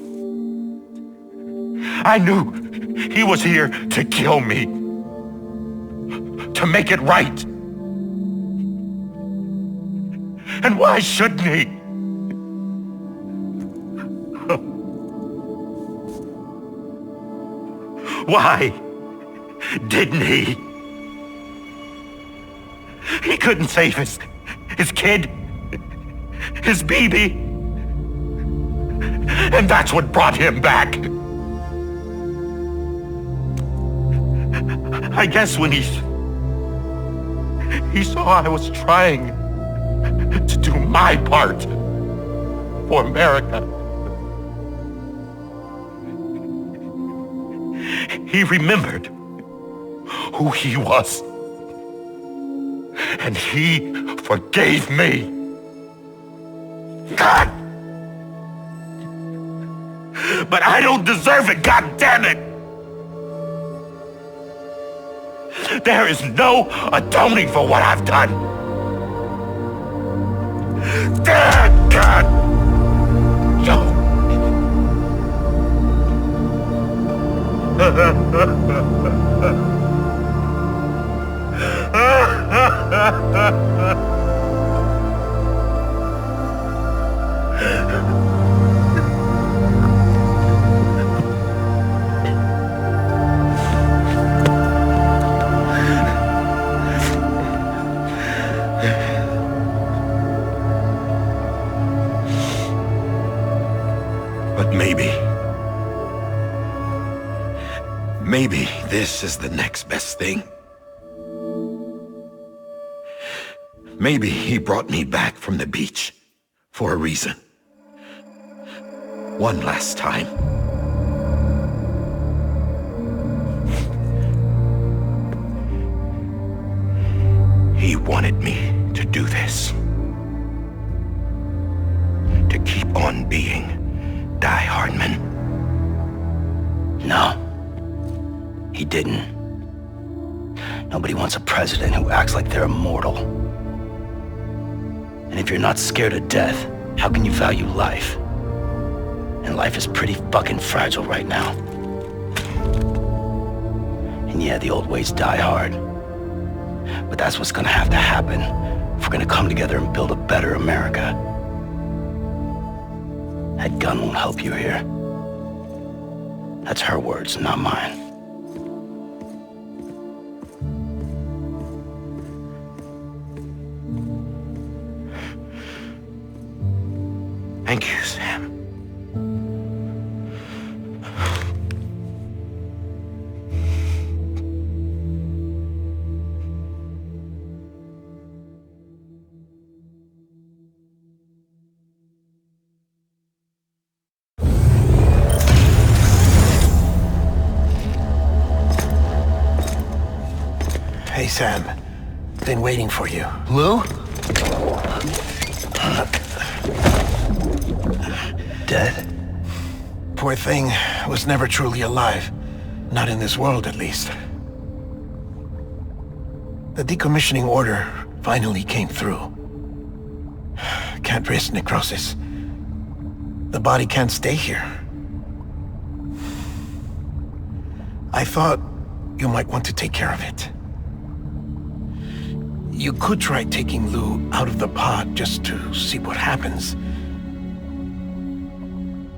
I knew He was here to kill me. To make it right. And why shouldn't he? Why didn't he? He couldn't save his kid, his baby. And that's what brought him back. I guess when he saw I was trying to do my part for America, he remembered who he was. And he forgave me. God! But I don't deserve it, God damn it! There is no atoning for what I've done. Damn, God! No. But maybe this is the next best thing. Maybe he brought me back from the beach for a reason. One last time. He wanted me to do this. To keep on being Die Hardman. No. He didn't. Nobody wants a president who acts like they're immortal. And if you're not scared of death, how can you value life? And life is pretty fucking fragile right now. And yeah, the old ways die hard. But that's what's gonna have to happen if we're gonna come together and build a better America. That gun won't help you here. That's her words, not mine. Thank you, Sam. Hey, Sam. Been waiting for you. Lou? Dead? Poor thing was never truly alive. Not in this world, at least. The decommissioning order finally came through. Can't risk necrosis. The body can't stay here. I thought you might want to take care of it. You could try taking Lou out of the pod just to see what happens.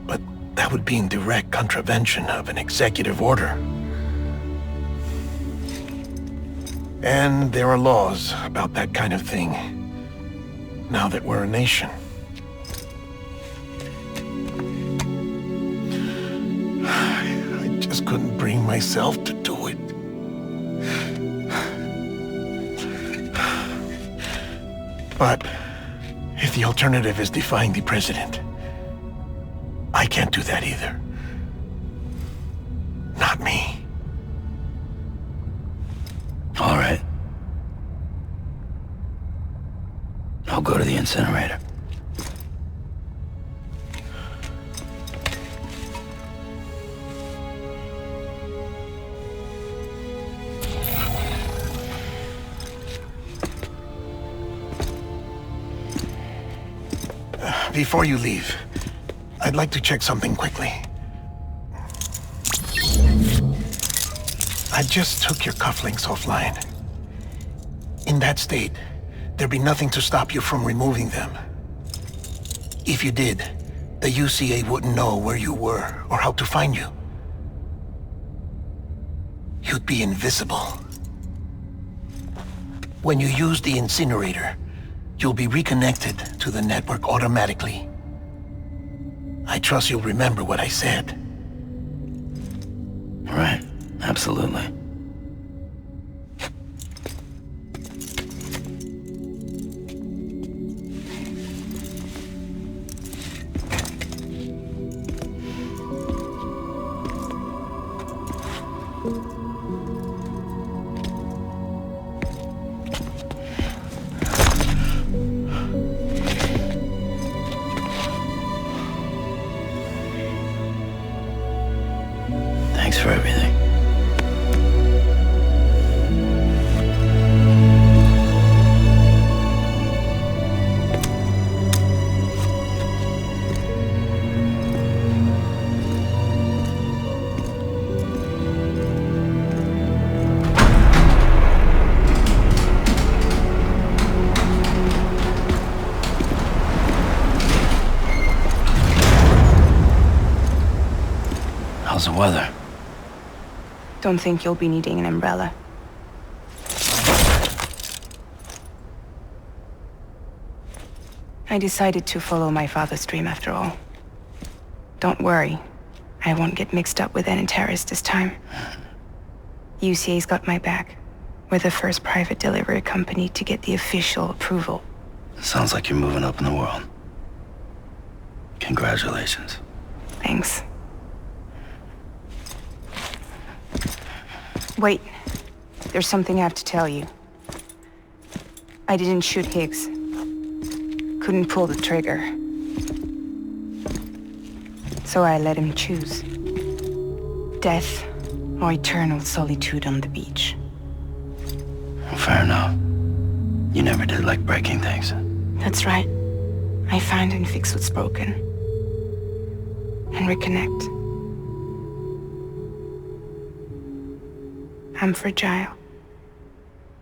But that would be in direct contravention of an executive order. And there are laws about that kind of thing, now that we're a nation. I just couldn't bring myself to do it. But if the alternative is defying the president, I can't do that either. Not me. All right. I'll go to the incinerator. Before you leave, I'd like to check something quickly. I just took your cufflinks offline. In that state, there'd be nothing to stop you from removing them. If you did, the UCA wouldn't know where you were or how to find you. You'd be invisible. When you use the incinerator, you'll be reconnected to the network automatically. I trust you'll remember what I said. Right, absolutely. Thanks for everything. How's the weather? Don't think you'll be needing an umbrella. I decided to follow my father's dream after all. Don't worry, I won't get mixed up with any terrorists this time. UCA's got my back. We're the first private delivery company to get the official approval. Sounds like you're moving up in the world. Congratulations. Thanks. Wait, there's something I have to tell you. I didn't shoot Higgs. Couldn't pull the trigger. So I let him choose. Death or eternal solitude on the beach. Fair enough. You never did like breaking things. That's right. I find and fix what's broken. And reconnect. I'm fragile.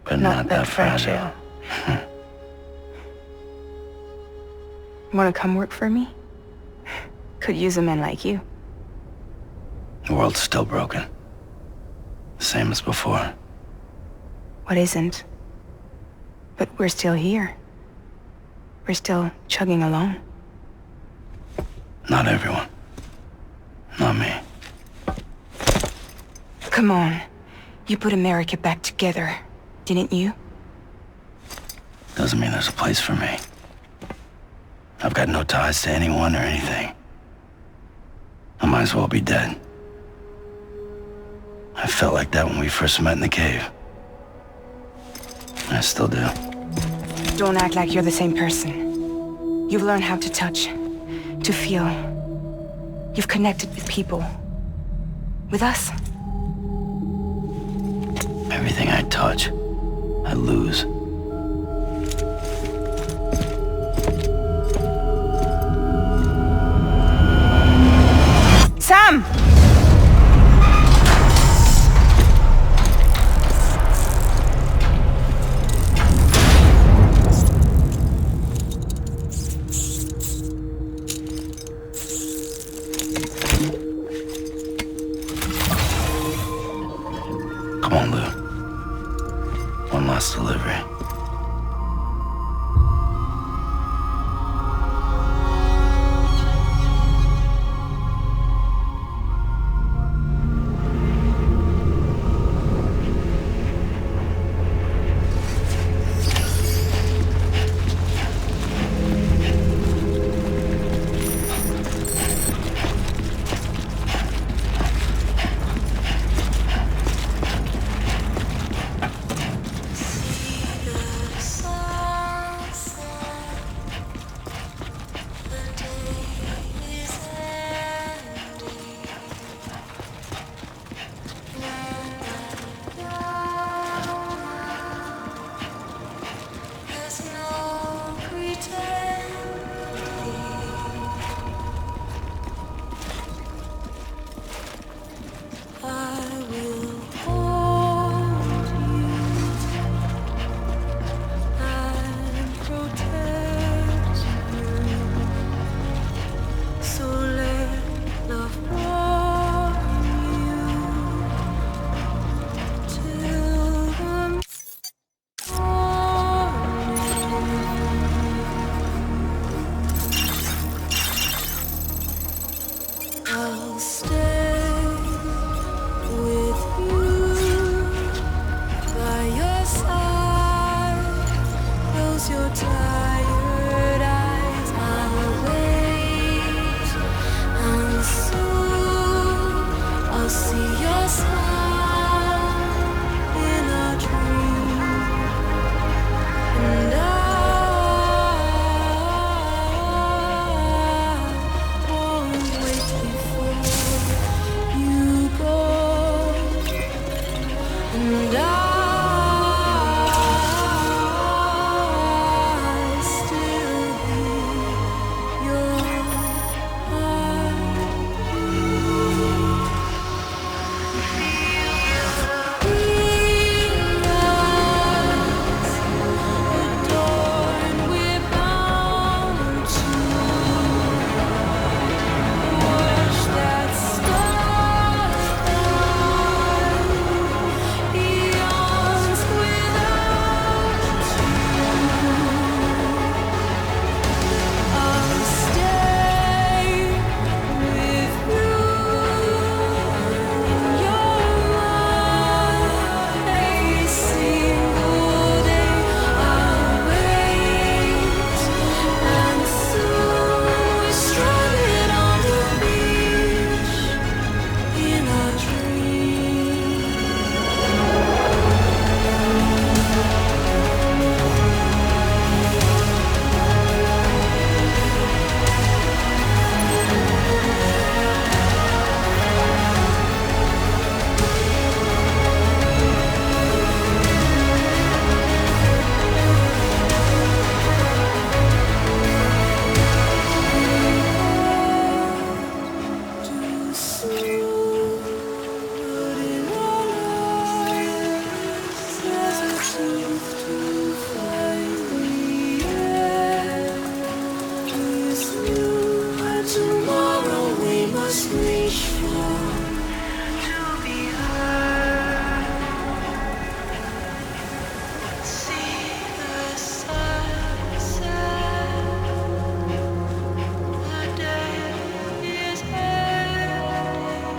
But not that fragile. Wanna come work for me? Could use a man like you. The world's still broken. Same as before. What isn't? But we're still here. We're still chugging along. Not everyone. Not me. Come on. You put America back together, didn't you? Doesn't mean there's a place for me. I've got no ties to anyone or anything. I might as well be dead. I felt like that when we first met in the cave. I still do. Don't act like you're the same person. You've learned how to touch, to feel. You've connected with people. With us. Everything I touch, I lose. Sam! Come on, Lou. One last delivery. just reach for to be heard. See the sunset. The day is ending.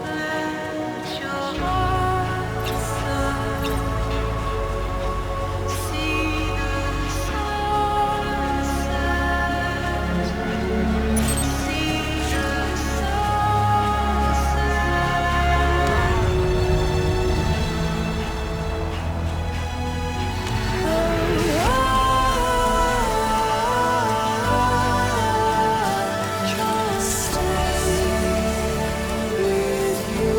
Let your heart soar. See the sunset. See the sunset. Just stay with you.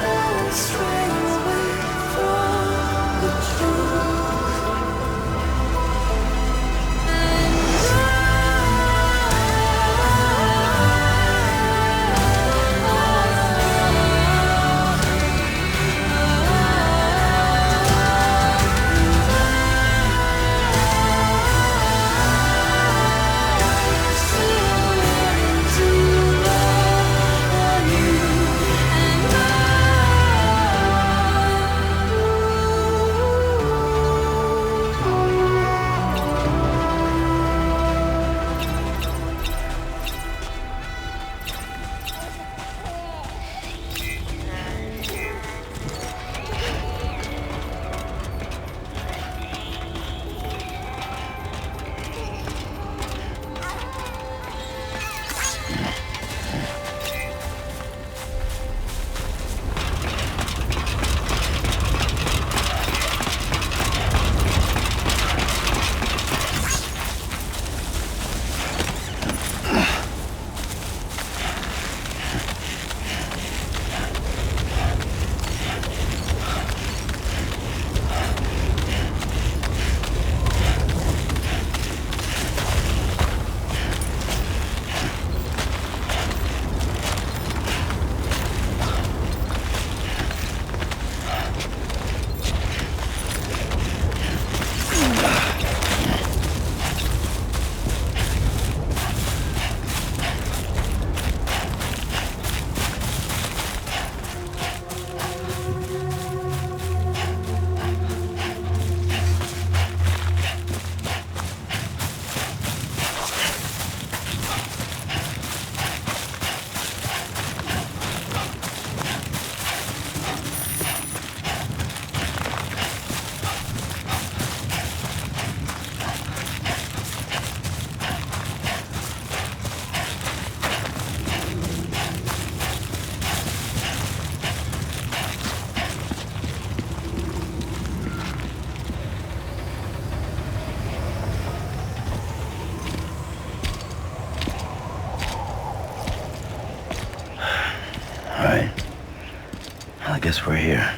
Don't stray away from the truth. All right. I guess we're here.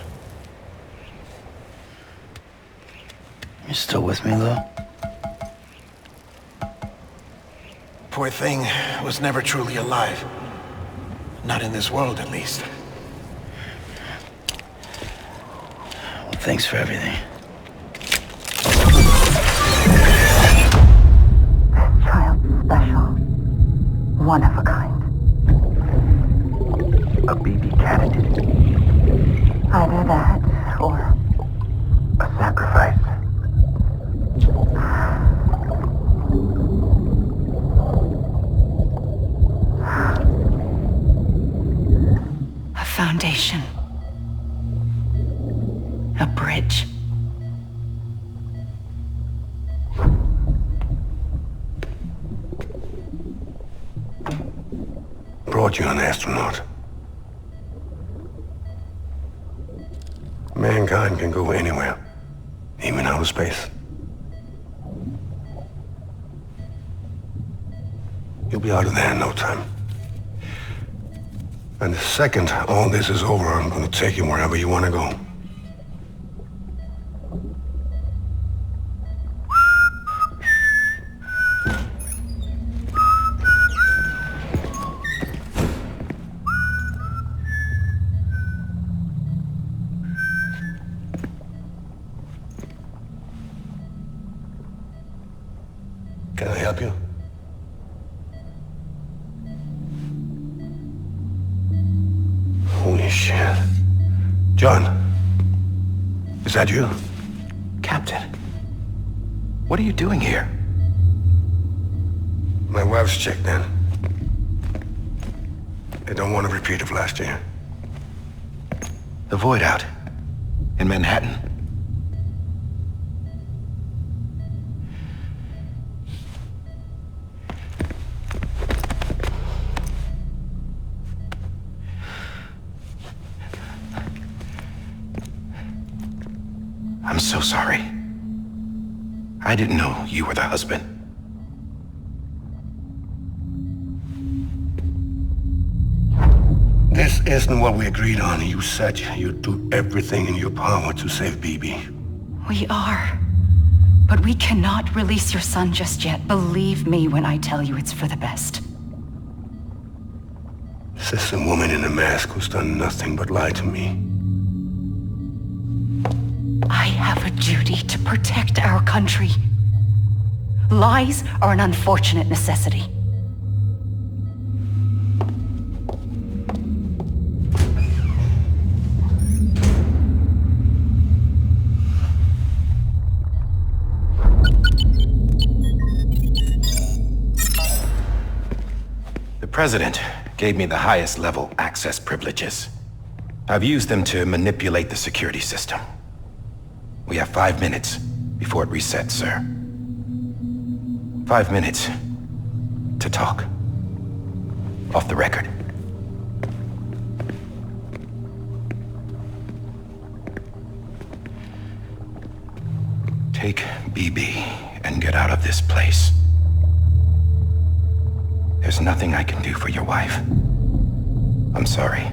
You still with me, Lou? Poor thing was never truly alive. Not in this world, at least. Well, thanks for everything. Child special. One of a kind. A baby candidate. Either that, or A sacrifice. A foundation. A bridge. Brought you an astronaut. Mankind can go anywhere, even outer space. You'll be out of there in no time. And the second all this is over, I'm gonna take you wherever you wanna go. Can I help you? Holy shit. John, is that you? Captain, what are you doing here? My wife's checked in. They don't want a repeat of last year. The void out in Manhattan. I'm so sorry. I didn't know you were the husband. This isn't what we agreed on. You said you'd do everything in your power to save Bibi. We are. But we cannot release your son just yet. Believe me when I tell you it's for the best. This is a woman in a mask who's done nothing but lie to me. I have a duty to protect our country. Lies are an unfortunate necessity. The President gave me the highest level access privileges. I've used them to manipulate the security system. We have 5 minutes before it resets, sir. 5 minutes to talk. Off the record. Take BB and get out of this place. There's nothing I can do for your wife. I'm sorry.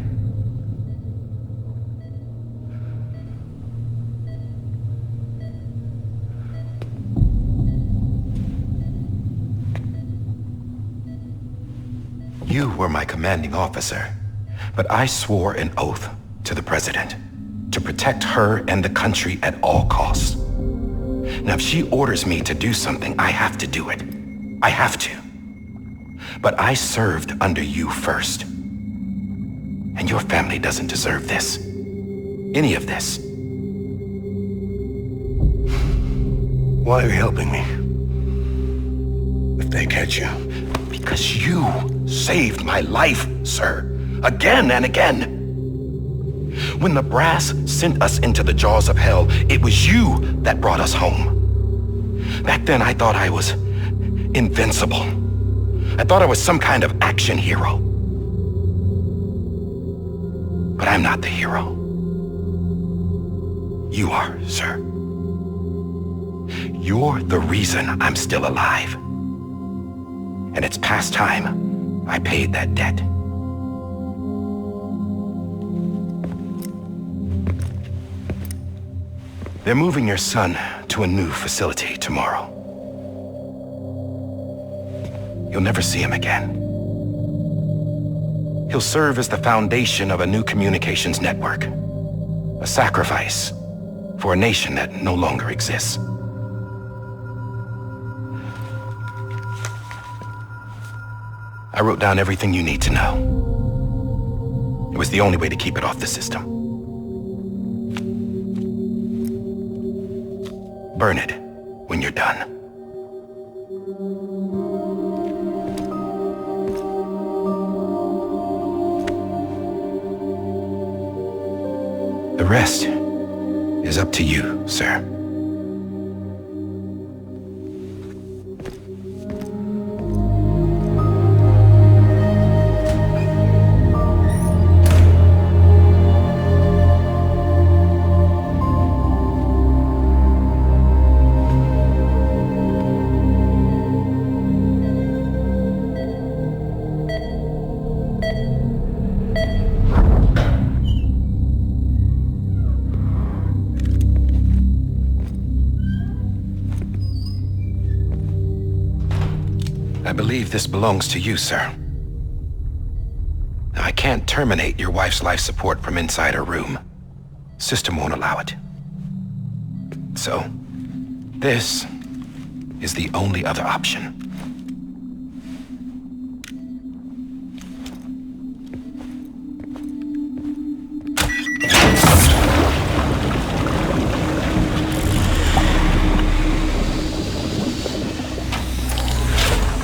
You were my commanding officer, but I swore an oath to the President to protect her and the country at all costs. Now, if she orders me to do something, I have to do it. I have to. But I served under you first. And your family doesn't deserve this. Any of this. Why are you helping me? If they catch you. Because you saved my life, sir. Again and again. When the brass sent us into the jaws of hell, it was you that brought us home. Back then, I thought I was invincible. I thought I was some kind of action hero. But I'm not the hero. You are, sir. You're the reason I'm still alive. And it's past time I paid that debt. They're moving your son to a new facility tomorrow. You'll never see him again. He'll serve as the foundation of a new communications network. A sacrifice for a nation that no longer exists. I wrote down everything you need to know. It was the only way to keep it off the system. Burn it when you're done. The rest is up to you, sir. I believe this belongs to you, sir. Now, I can't terminate your wife's life support from inside her room. System won't allow it. So, this is the only other option.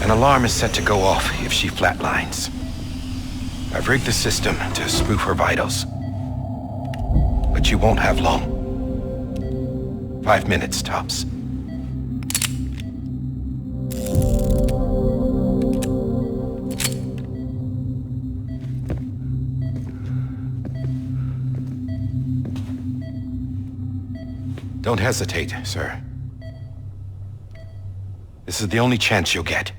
An alarm is set to go off if she flatlines. I've rigged the system to spoof her vitals. But you won't have long. 5 minutes, tops. Don't hesitate, sir. This is the only chance you'll get.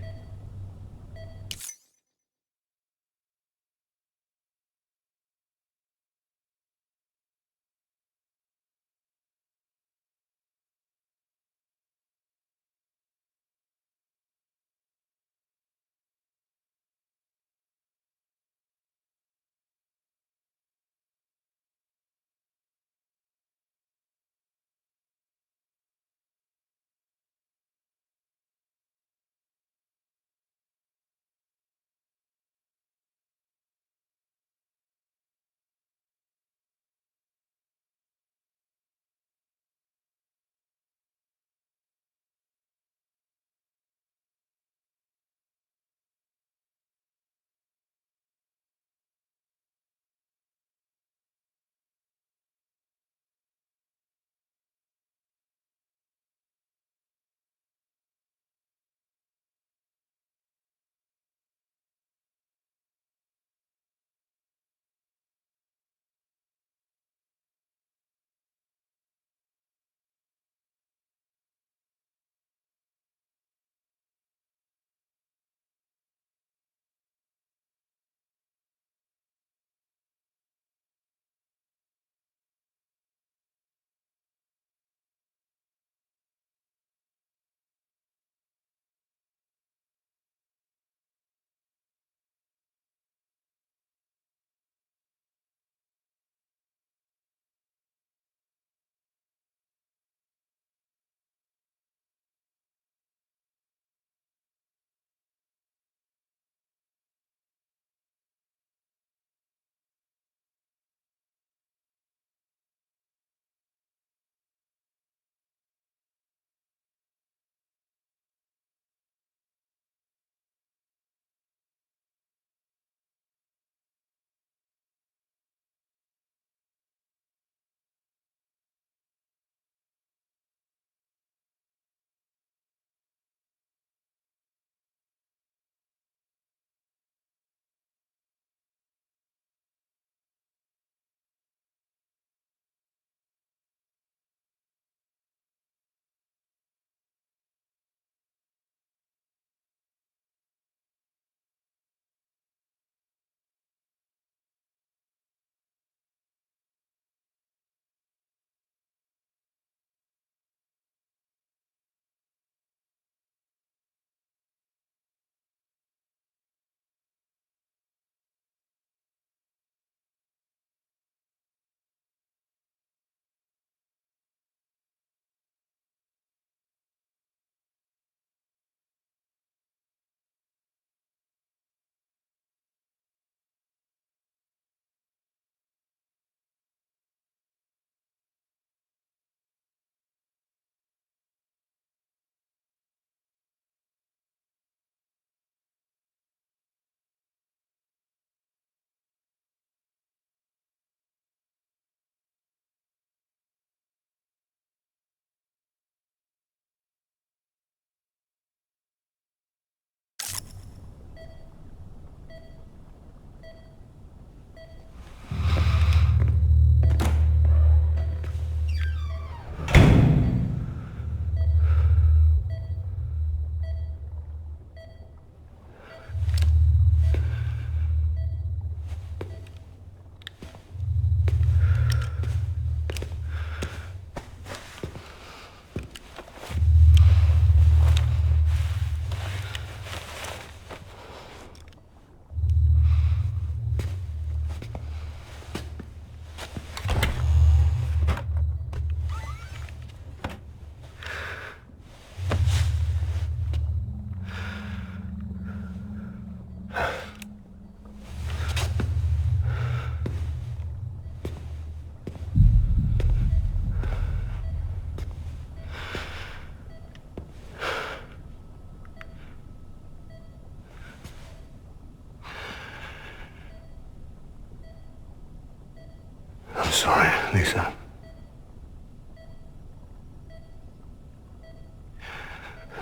Lisa.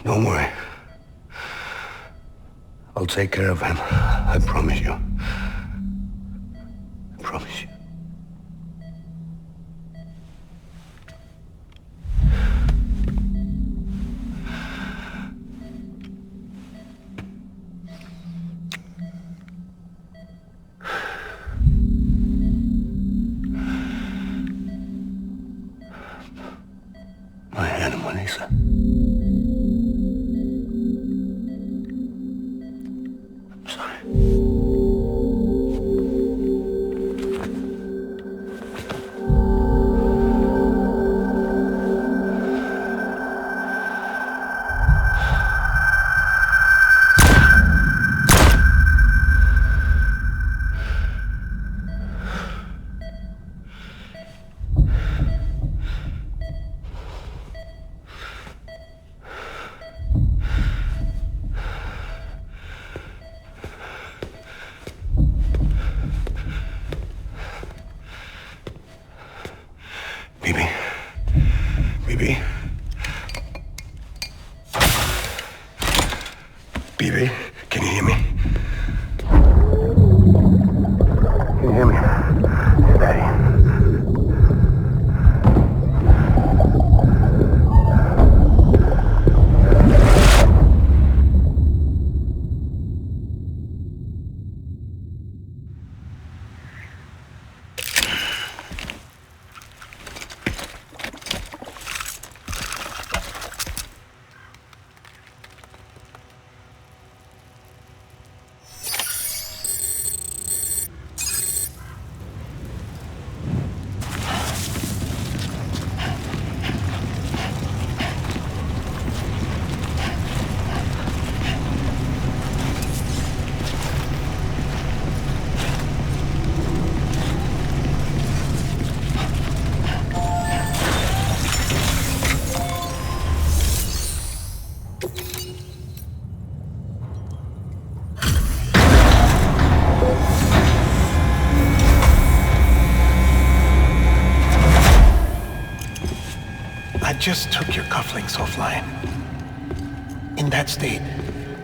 Don't worry. I'll take care of him. I promise you. I promise you. My animal, Lisa. I'm sorry. BB? BB, can you hear me? Can you hear me? It's Daddy. I just took your cufflinks offline. In that state,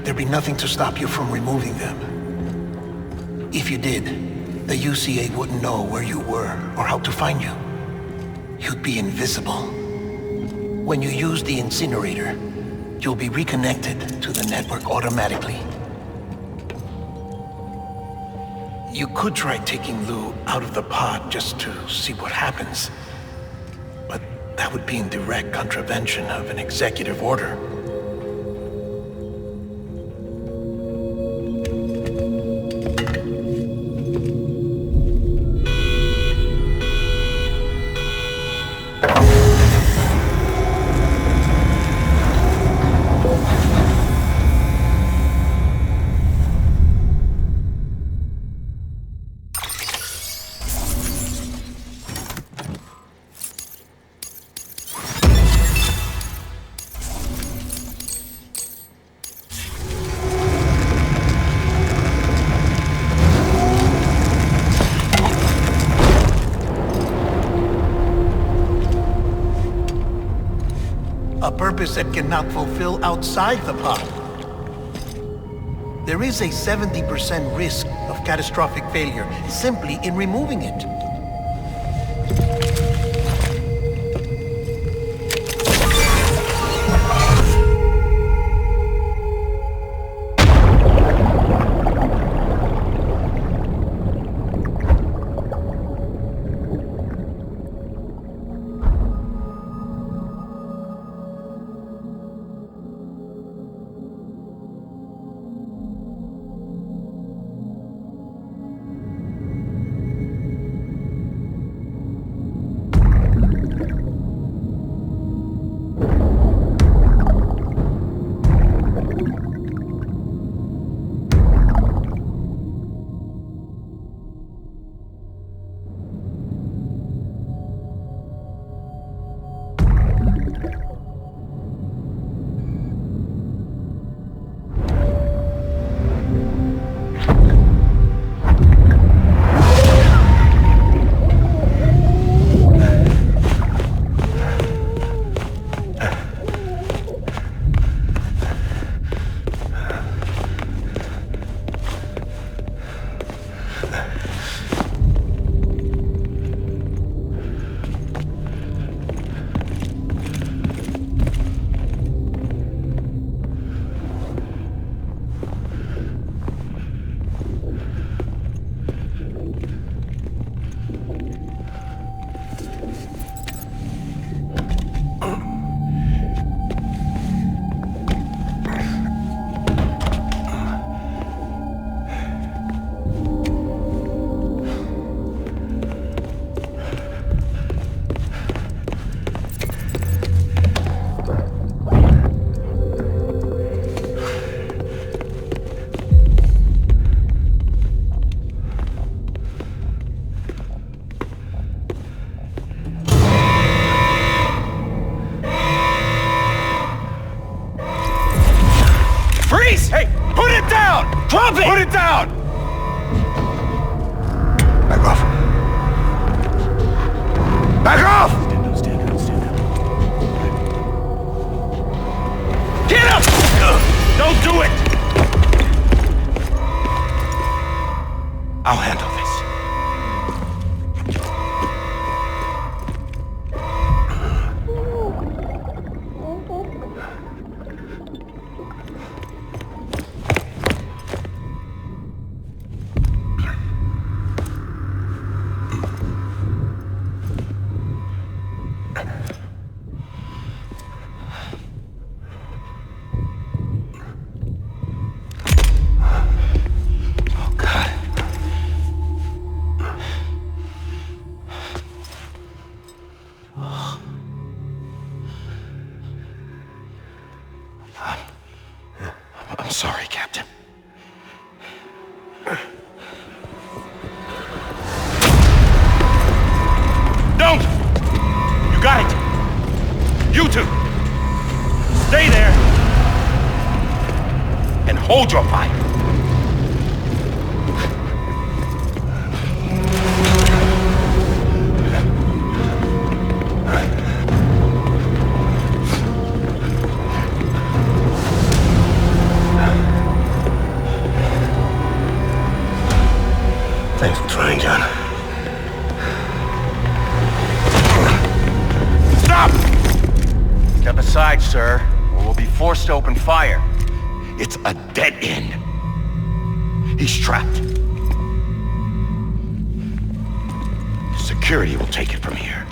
there'd be nothing to stop you from removing them. If you did, the UCA wouldn't know where you were or how to find you. You'd be invisible. When you use the incinerator, you'll be reconnected to the network automatically. You could try taking Lou out of the pod just to see what happens. But that would be in direct contravention of an executive order. A purpose that cannot fulfill outside the pod. There is a 70% risk of catastrophic failure simply in removing it. Drop it! Put it down! Back off. Back off! Stand up. Get up! Don't do it! I'll handle this. I'm sorry, Captain. Don't! You got it! You two! Stay there! And hold your fire! Thanks for trying, John. Stop! Step aside, sir, or we'll be forced to open fire. It's a dead end. He's trapped. Security will take it from here.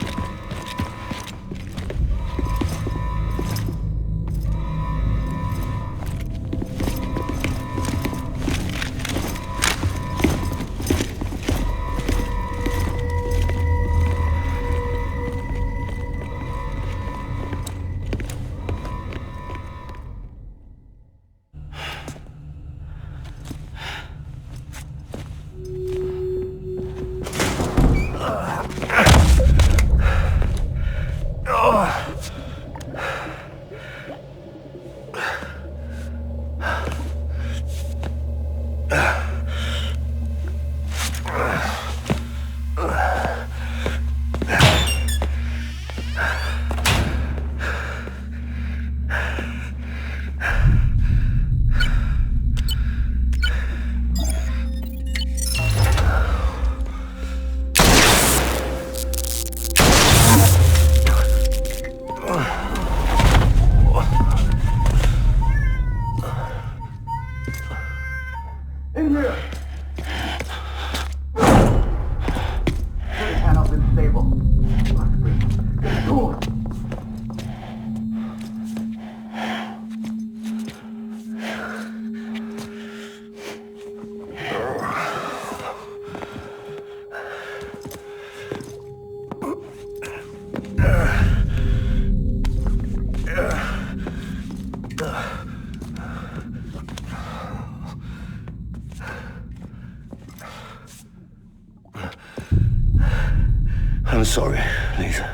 I'm sorry, Lisa.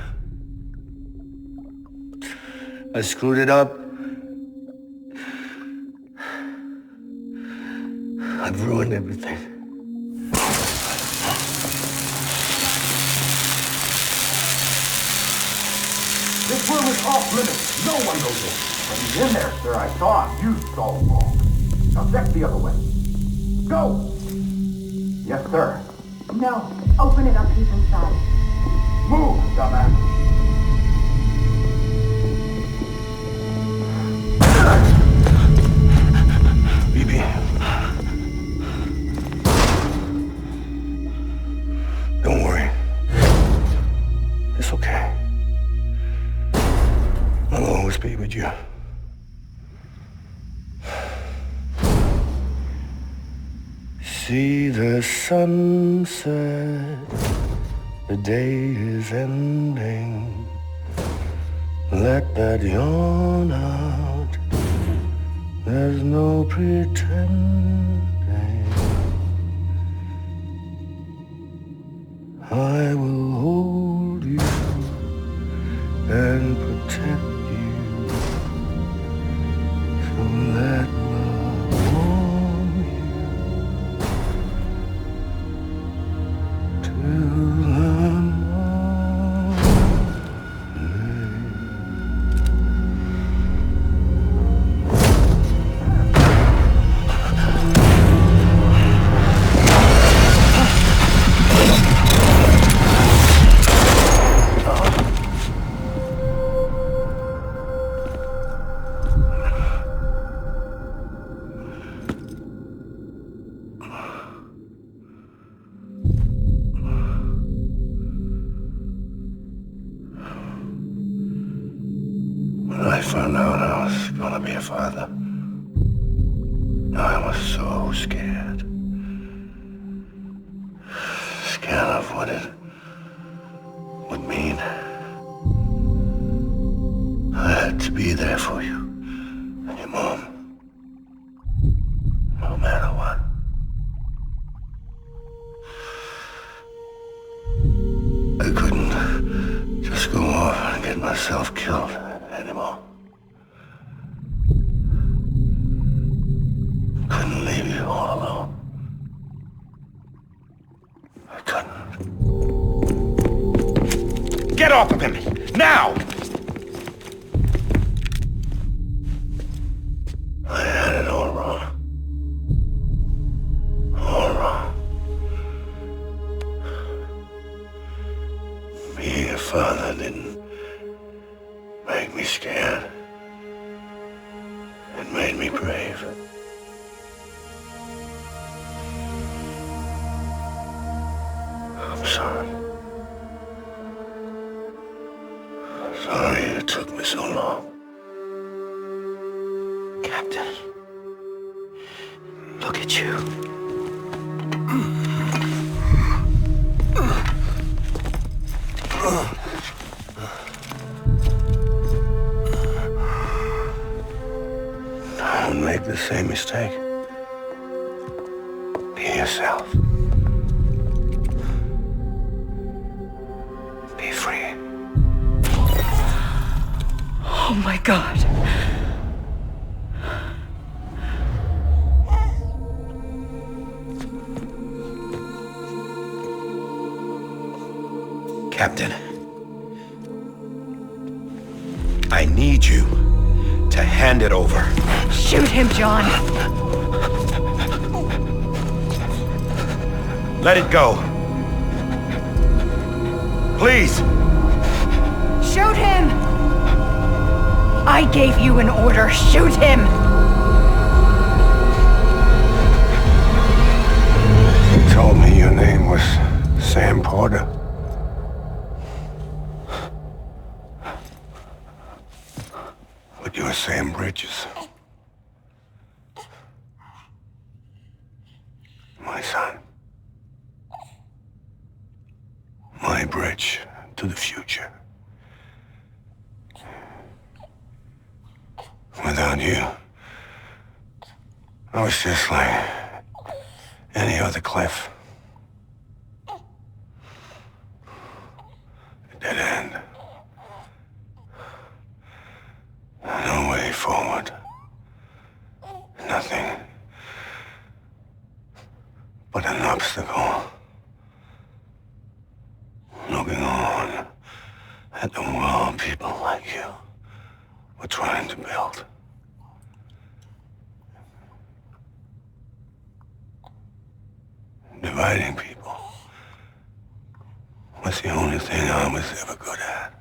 I screwed it up. I've ruined everything. This room is off limits. No one goes in. But he's in there, sir. I saw him. You saw him all. Now check the other way. Go! Yes, sir. No. Open it up. He's inside. Move, dumbass. BB. Don't worry. It's okay. I'll always be with you. See the sunset. The day is ending. Let that yawn out. There's no pretending. I will hold you and protect you. So let love warm you. When I found out I was gonna be a father, I was so scared. Scared of what it would mean. I had to be there for you and your mom, no matter what. I couldn't just go off and get myself killed anymore. Couldn't leave you all alone. I couldn't. Get off of him! Now! I had it all wrong. All wrong. Being a father didn't make me scared. It made me brave. I'm sorry. Sorry it took me so long. Captain, look at you. Don't make the same mistake. Be yourself. Be free. Oh my God. Captain, I need you to hand it over. Shoot him, John. Let it go. Please. Shoot him! I gave you an order. Shoot him! You told me your name was Sam Porter. But you're Sam Bridges. My son. My bridge to the future. Without you, I was just like any other Cliff. A dead end. No way forward. Nothing but an obstacle. Looking on at the world people like you were trying to build. Dividing people was the only thing I was ever good at.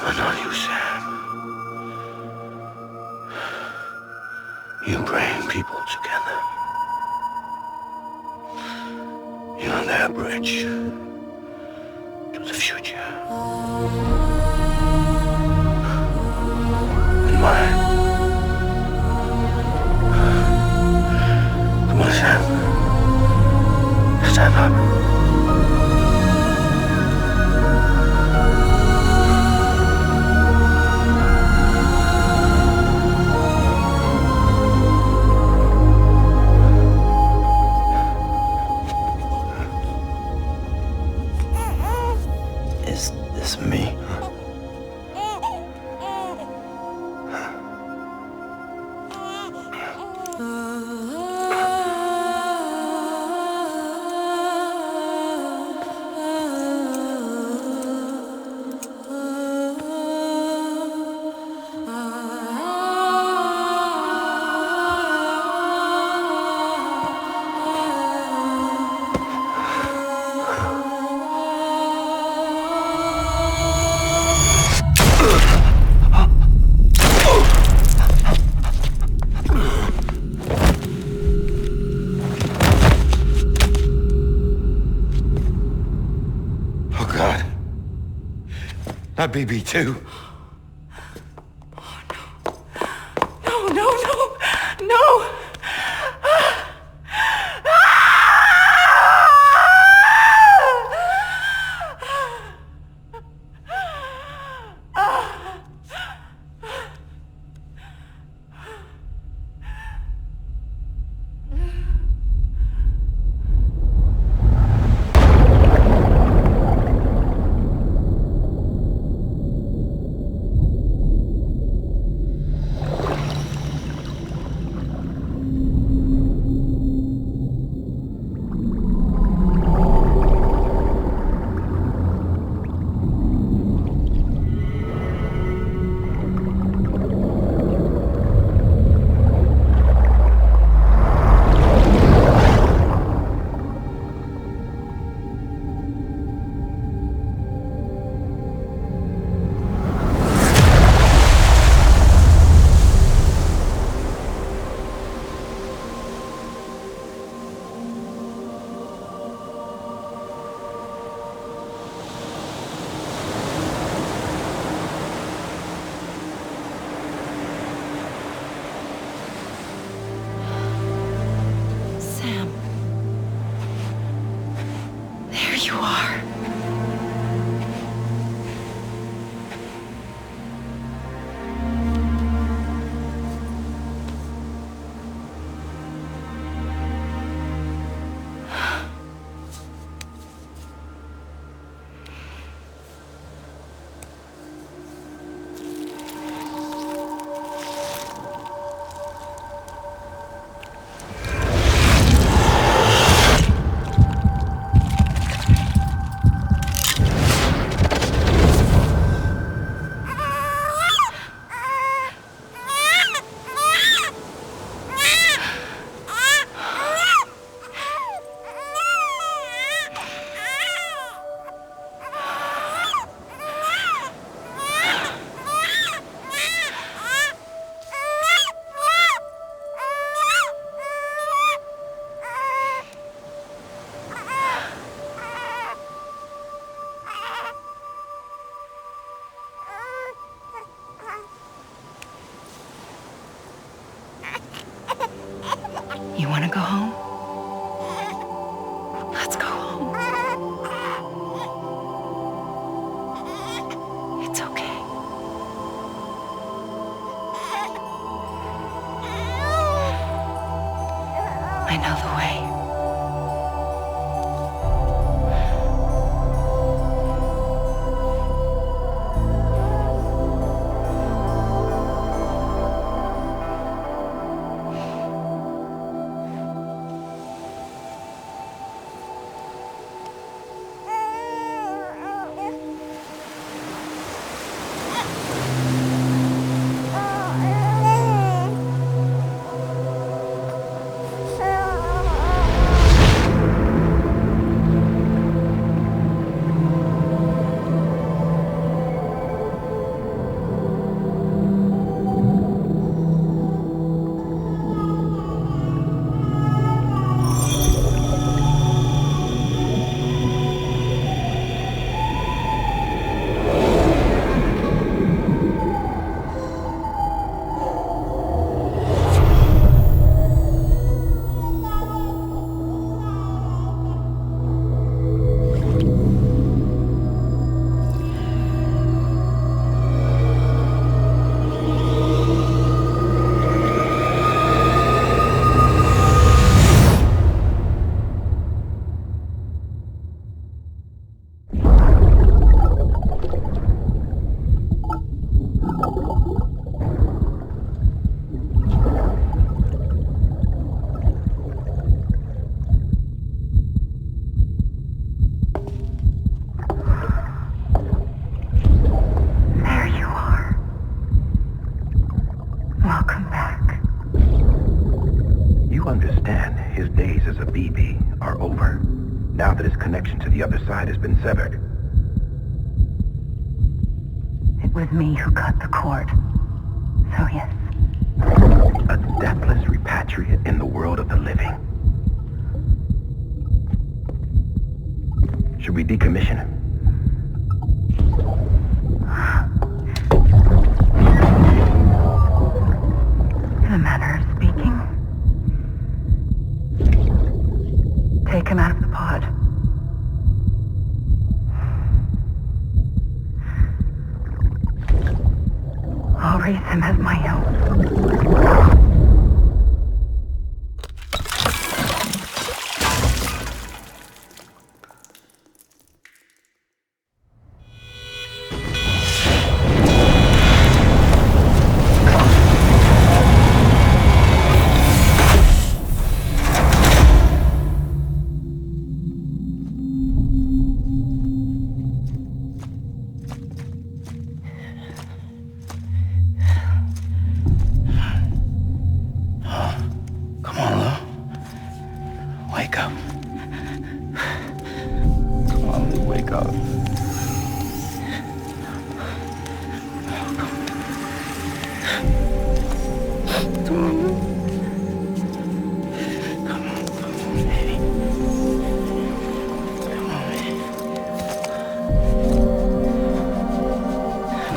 But not you, Sam. You bring people together. You're their bridge to the future. And mine. Come on, Sam. Stand up. Is this me? Not BB2. No, no, no, no! You want to go home? Let's go home. It's okay. I know the way. Now that his connection to the other side has been severed. It was me who cut the cord. So yes. A deathless repatriate in the world of the living. Should we decommission him?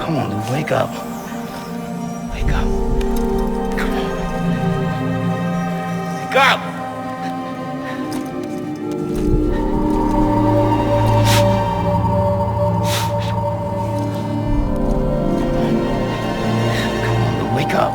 Come on, Lou, wake up. Wake up. Come on. Wake up! Come on, Lou, wake up.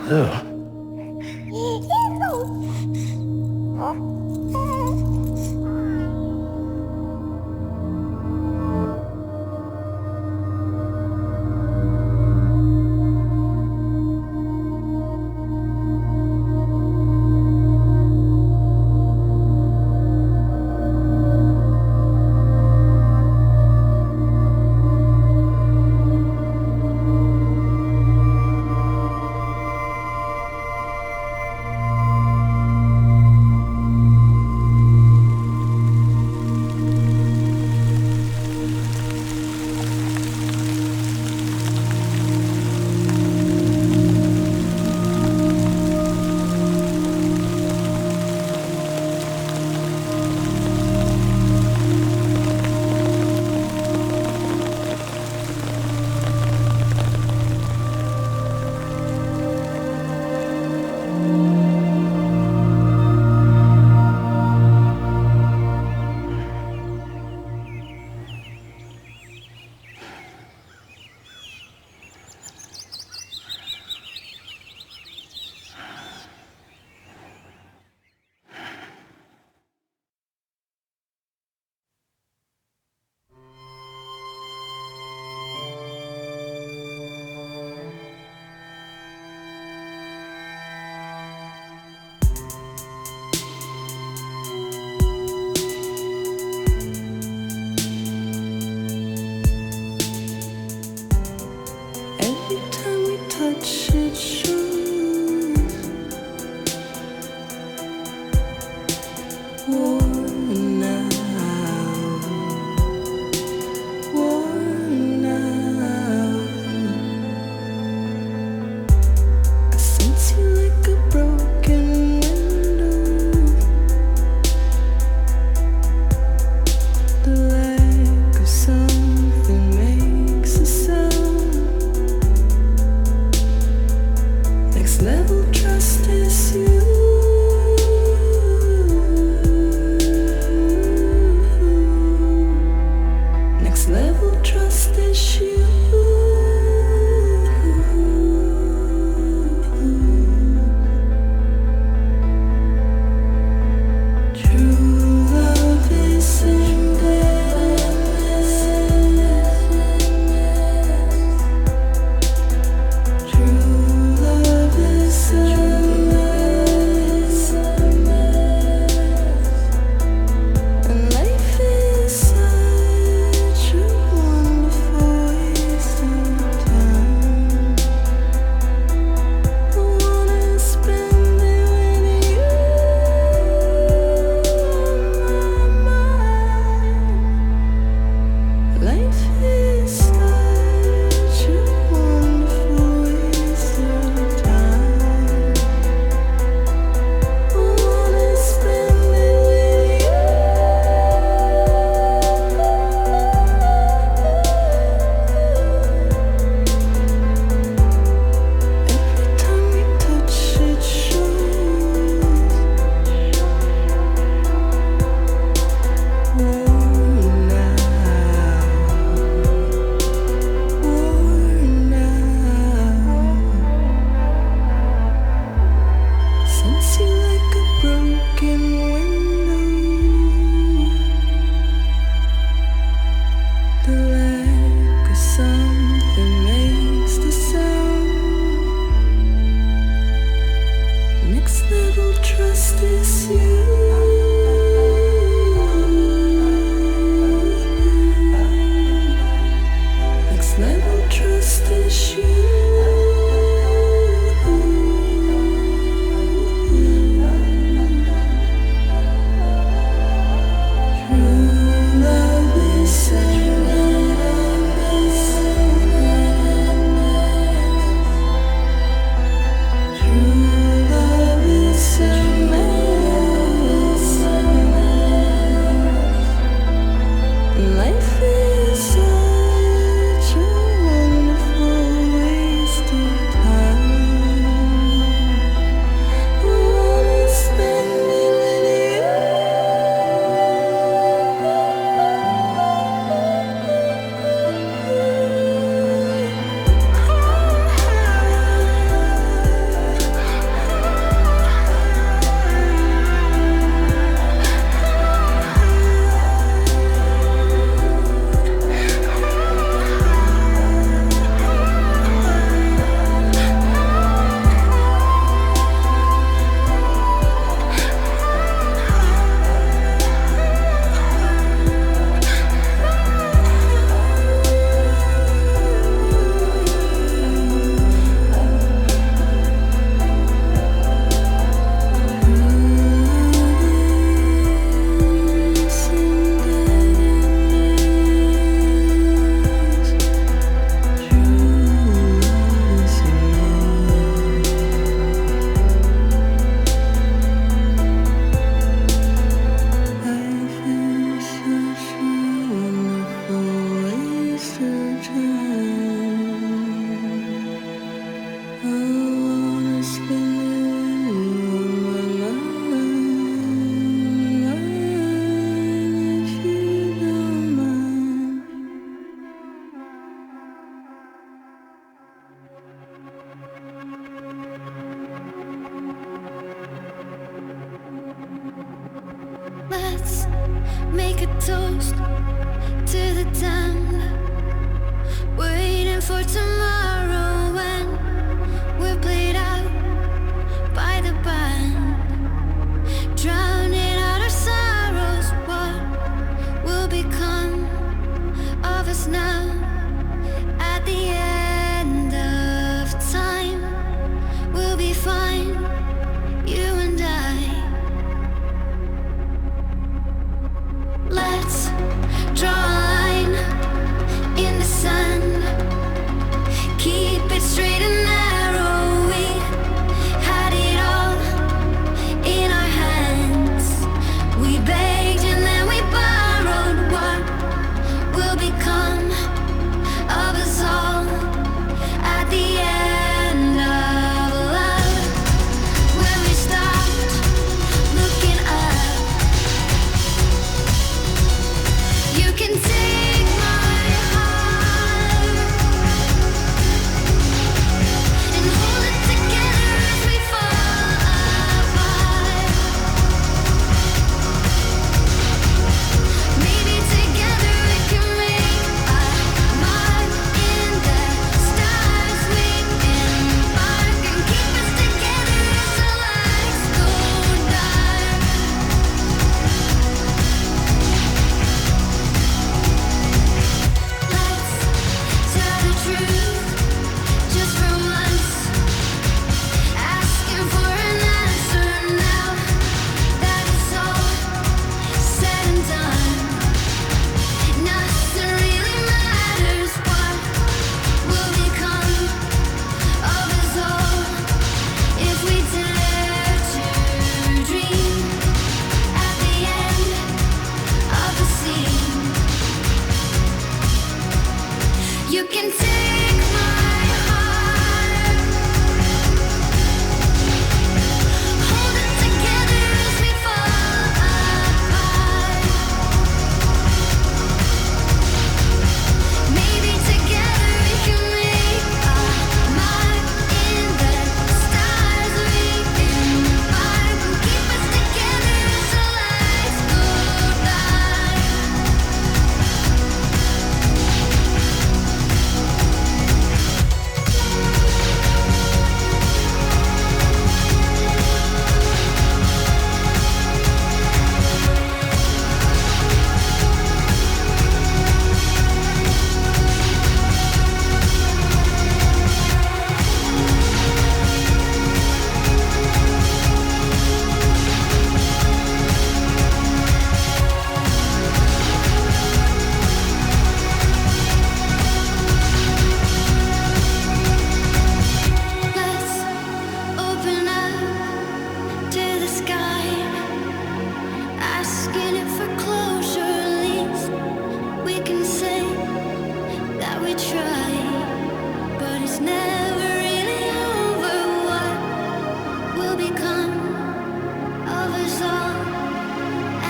Lou. make a toast to the damned, waiting for tomorrow when we're played out by the band, drowning out our sorrows. What will become of us now at the end of time? We'll be fine, you and I. Let's draw a line in the sand, keep it straight and narrow. We had it all in our hands. We begged and then we borrowed. What will become of us all at the end of love? When we stopped looking up, you can take my heart and hold it together as we fall apart. Maybe together we can make a mark in the stars. We embark and keep us together as the lights go dark. Let's tell the truth just for once, asking for an answer now that it's all said and done. Nothing really matters. What will become of us all if we dare to dream at the end of the scene? You can take my heart, hold it together as we fall apart. Maybe together we can make a mark in the stars. We embark and keep us together as the lights go dark. Let's open up to the sky, asking it for closure. At least we can say that we tried, but it's never really over. What will become of us all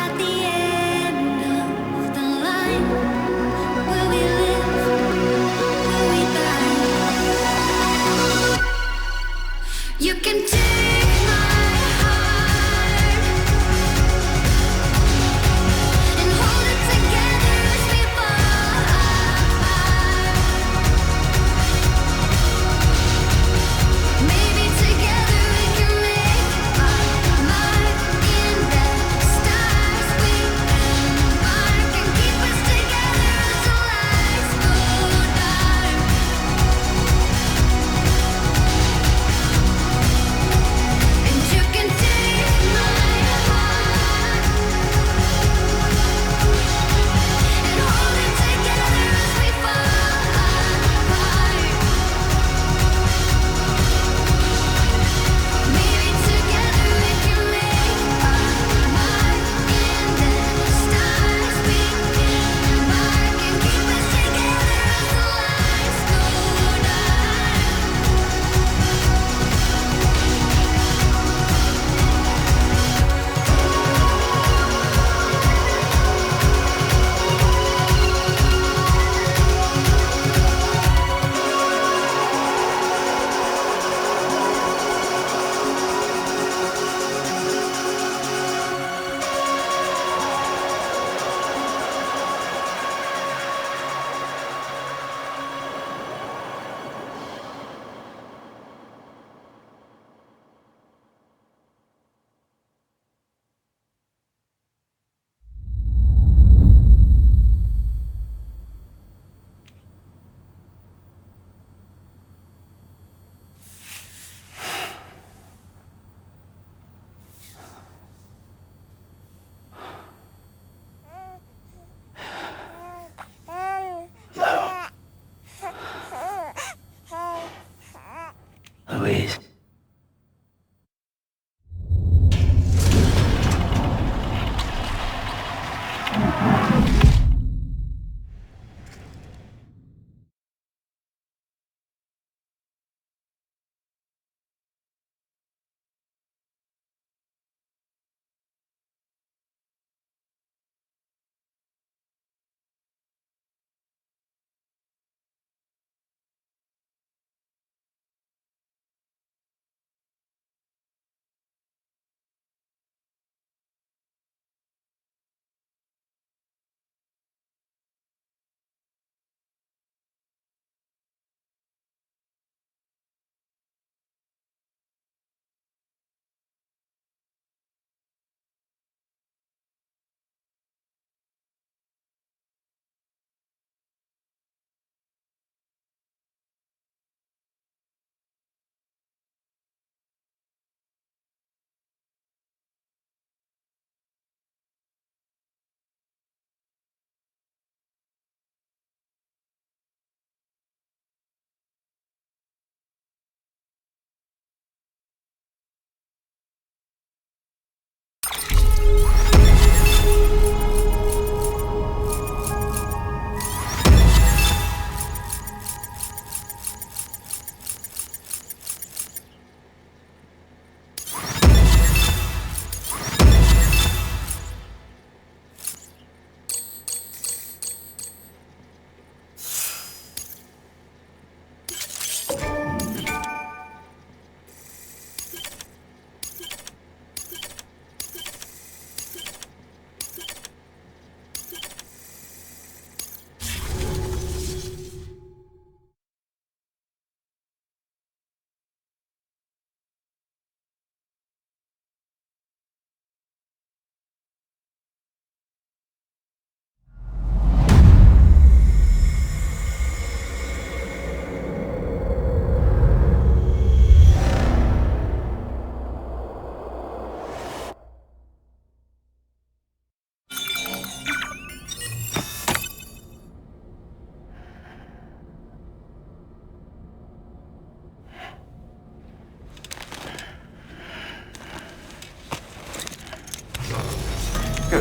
at the end of the line? Will we live? Will we die? You can take my heart and hold it together as we fall apart. Maybe together we can make a mark in the stars. We embark and keep us together as the lights go dark.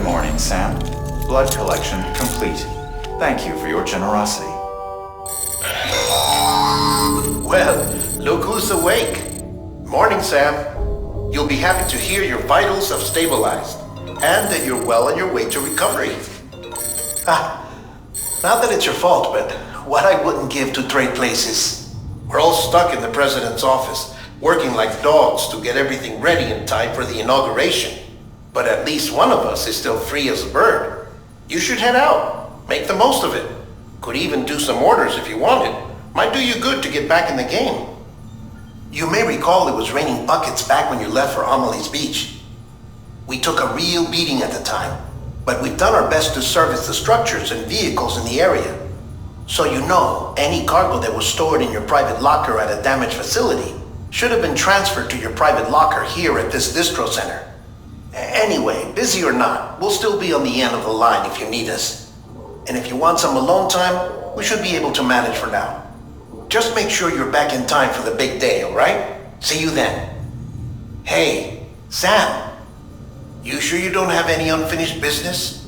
Good morning, Sam. Blood collection complete. Thank you for your generosity. Well, look who's awake. Morning, Sam. You'll be happy to hear your vitals have stabilized, and that you're well on your way to recovery. Not that it's your fault, but what I wouldn't give to trade places. We're all stuck in the president's office, working like dogs to get everything ready in time for the inauguration. But at least one of us is still free as a bird. You should head out. Make the most of it. Could even do some orders if you wanted. Might do you good to get back in the game. You may recall it was raining buckets back when you left for Amelie's Beach. We took a real beating at the time, but we've done our best to service the structures and vehicles in the area. So you know, any cargo that was stored in your private locker at a damaged facility should have been transferred to your private locker here at this distro center. Anyway, busy or not, we'll still be on the end of the line if you need us. And if you want some alone time, we should be able to manage for now. Just make sure you're back in time for the big day, alright? See you then. Hey, Sam, you sure you don't have any unfinished business?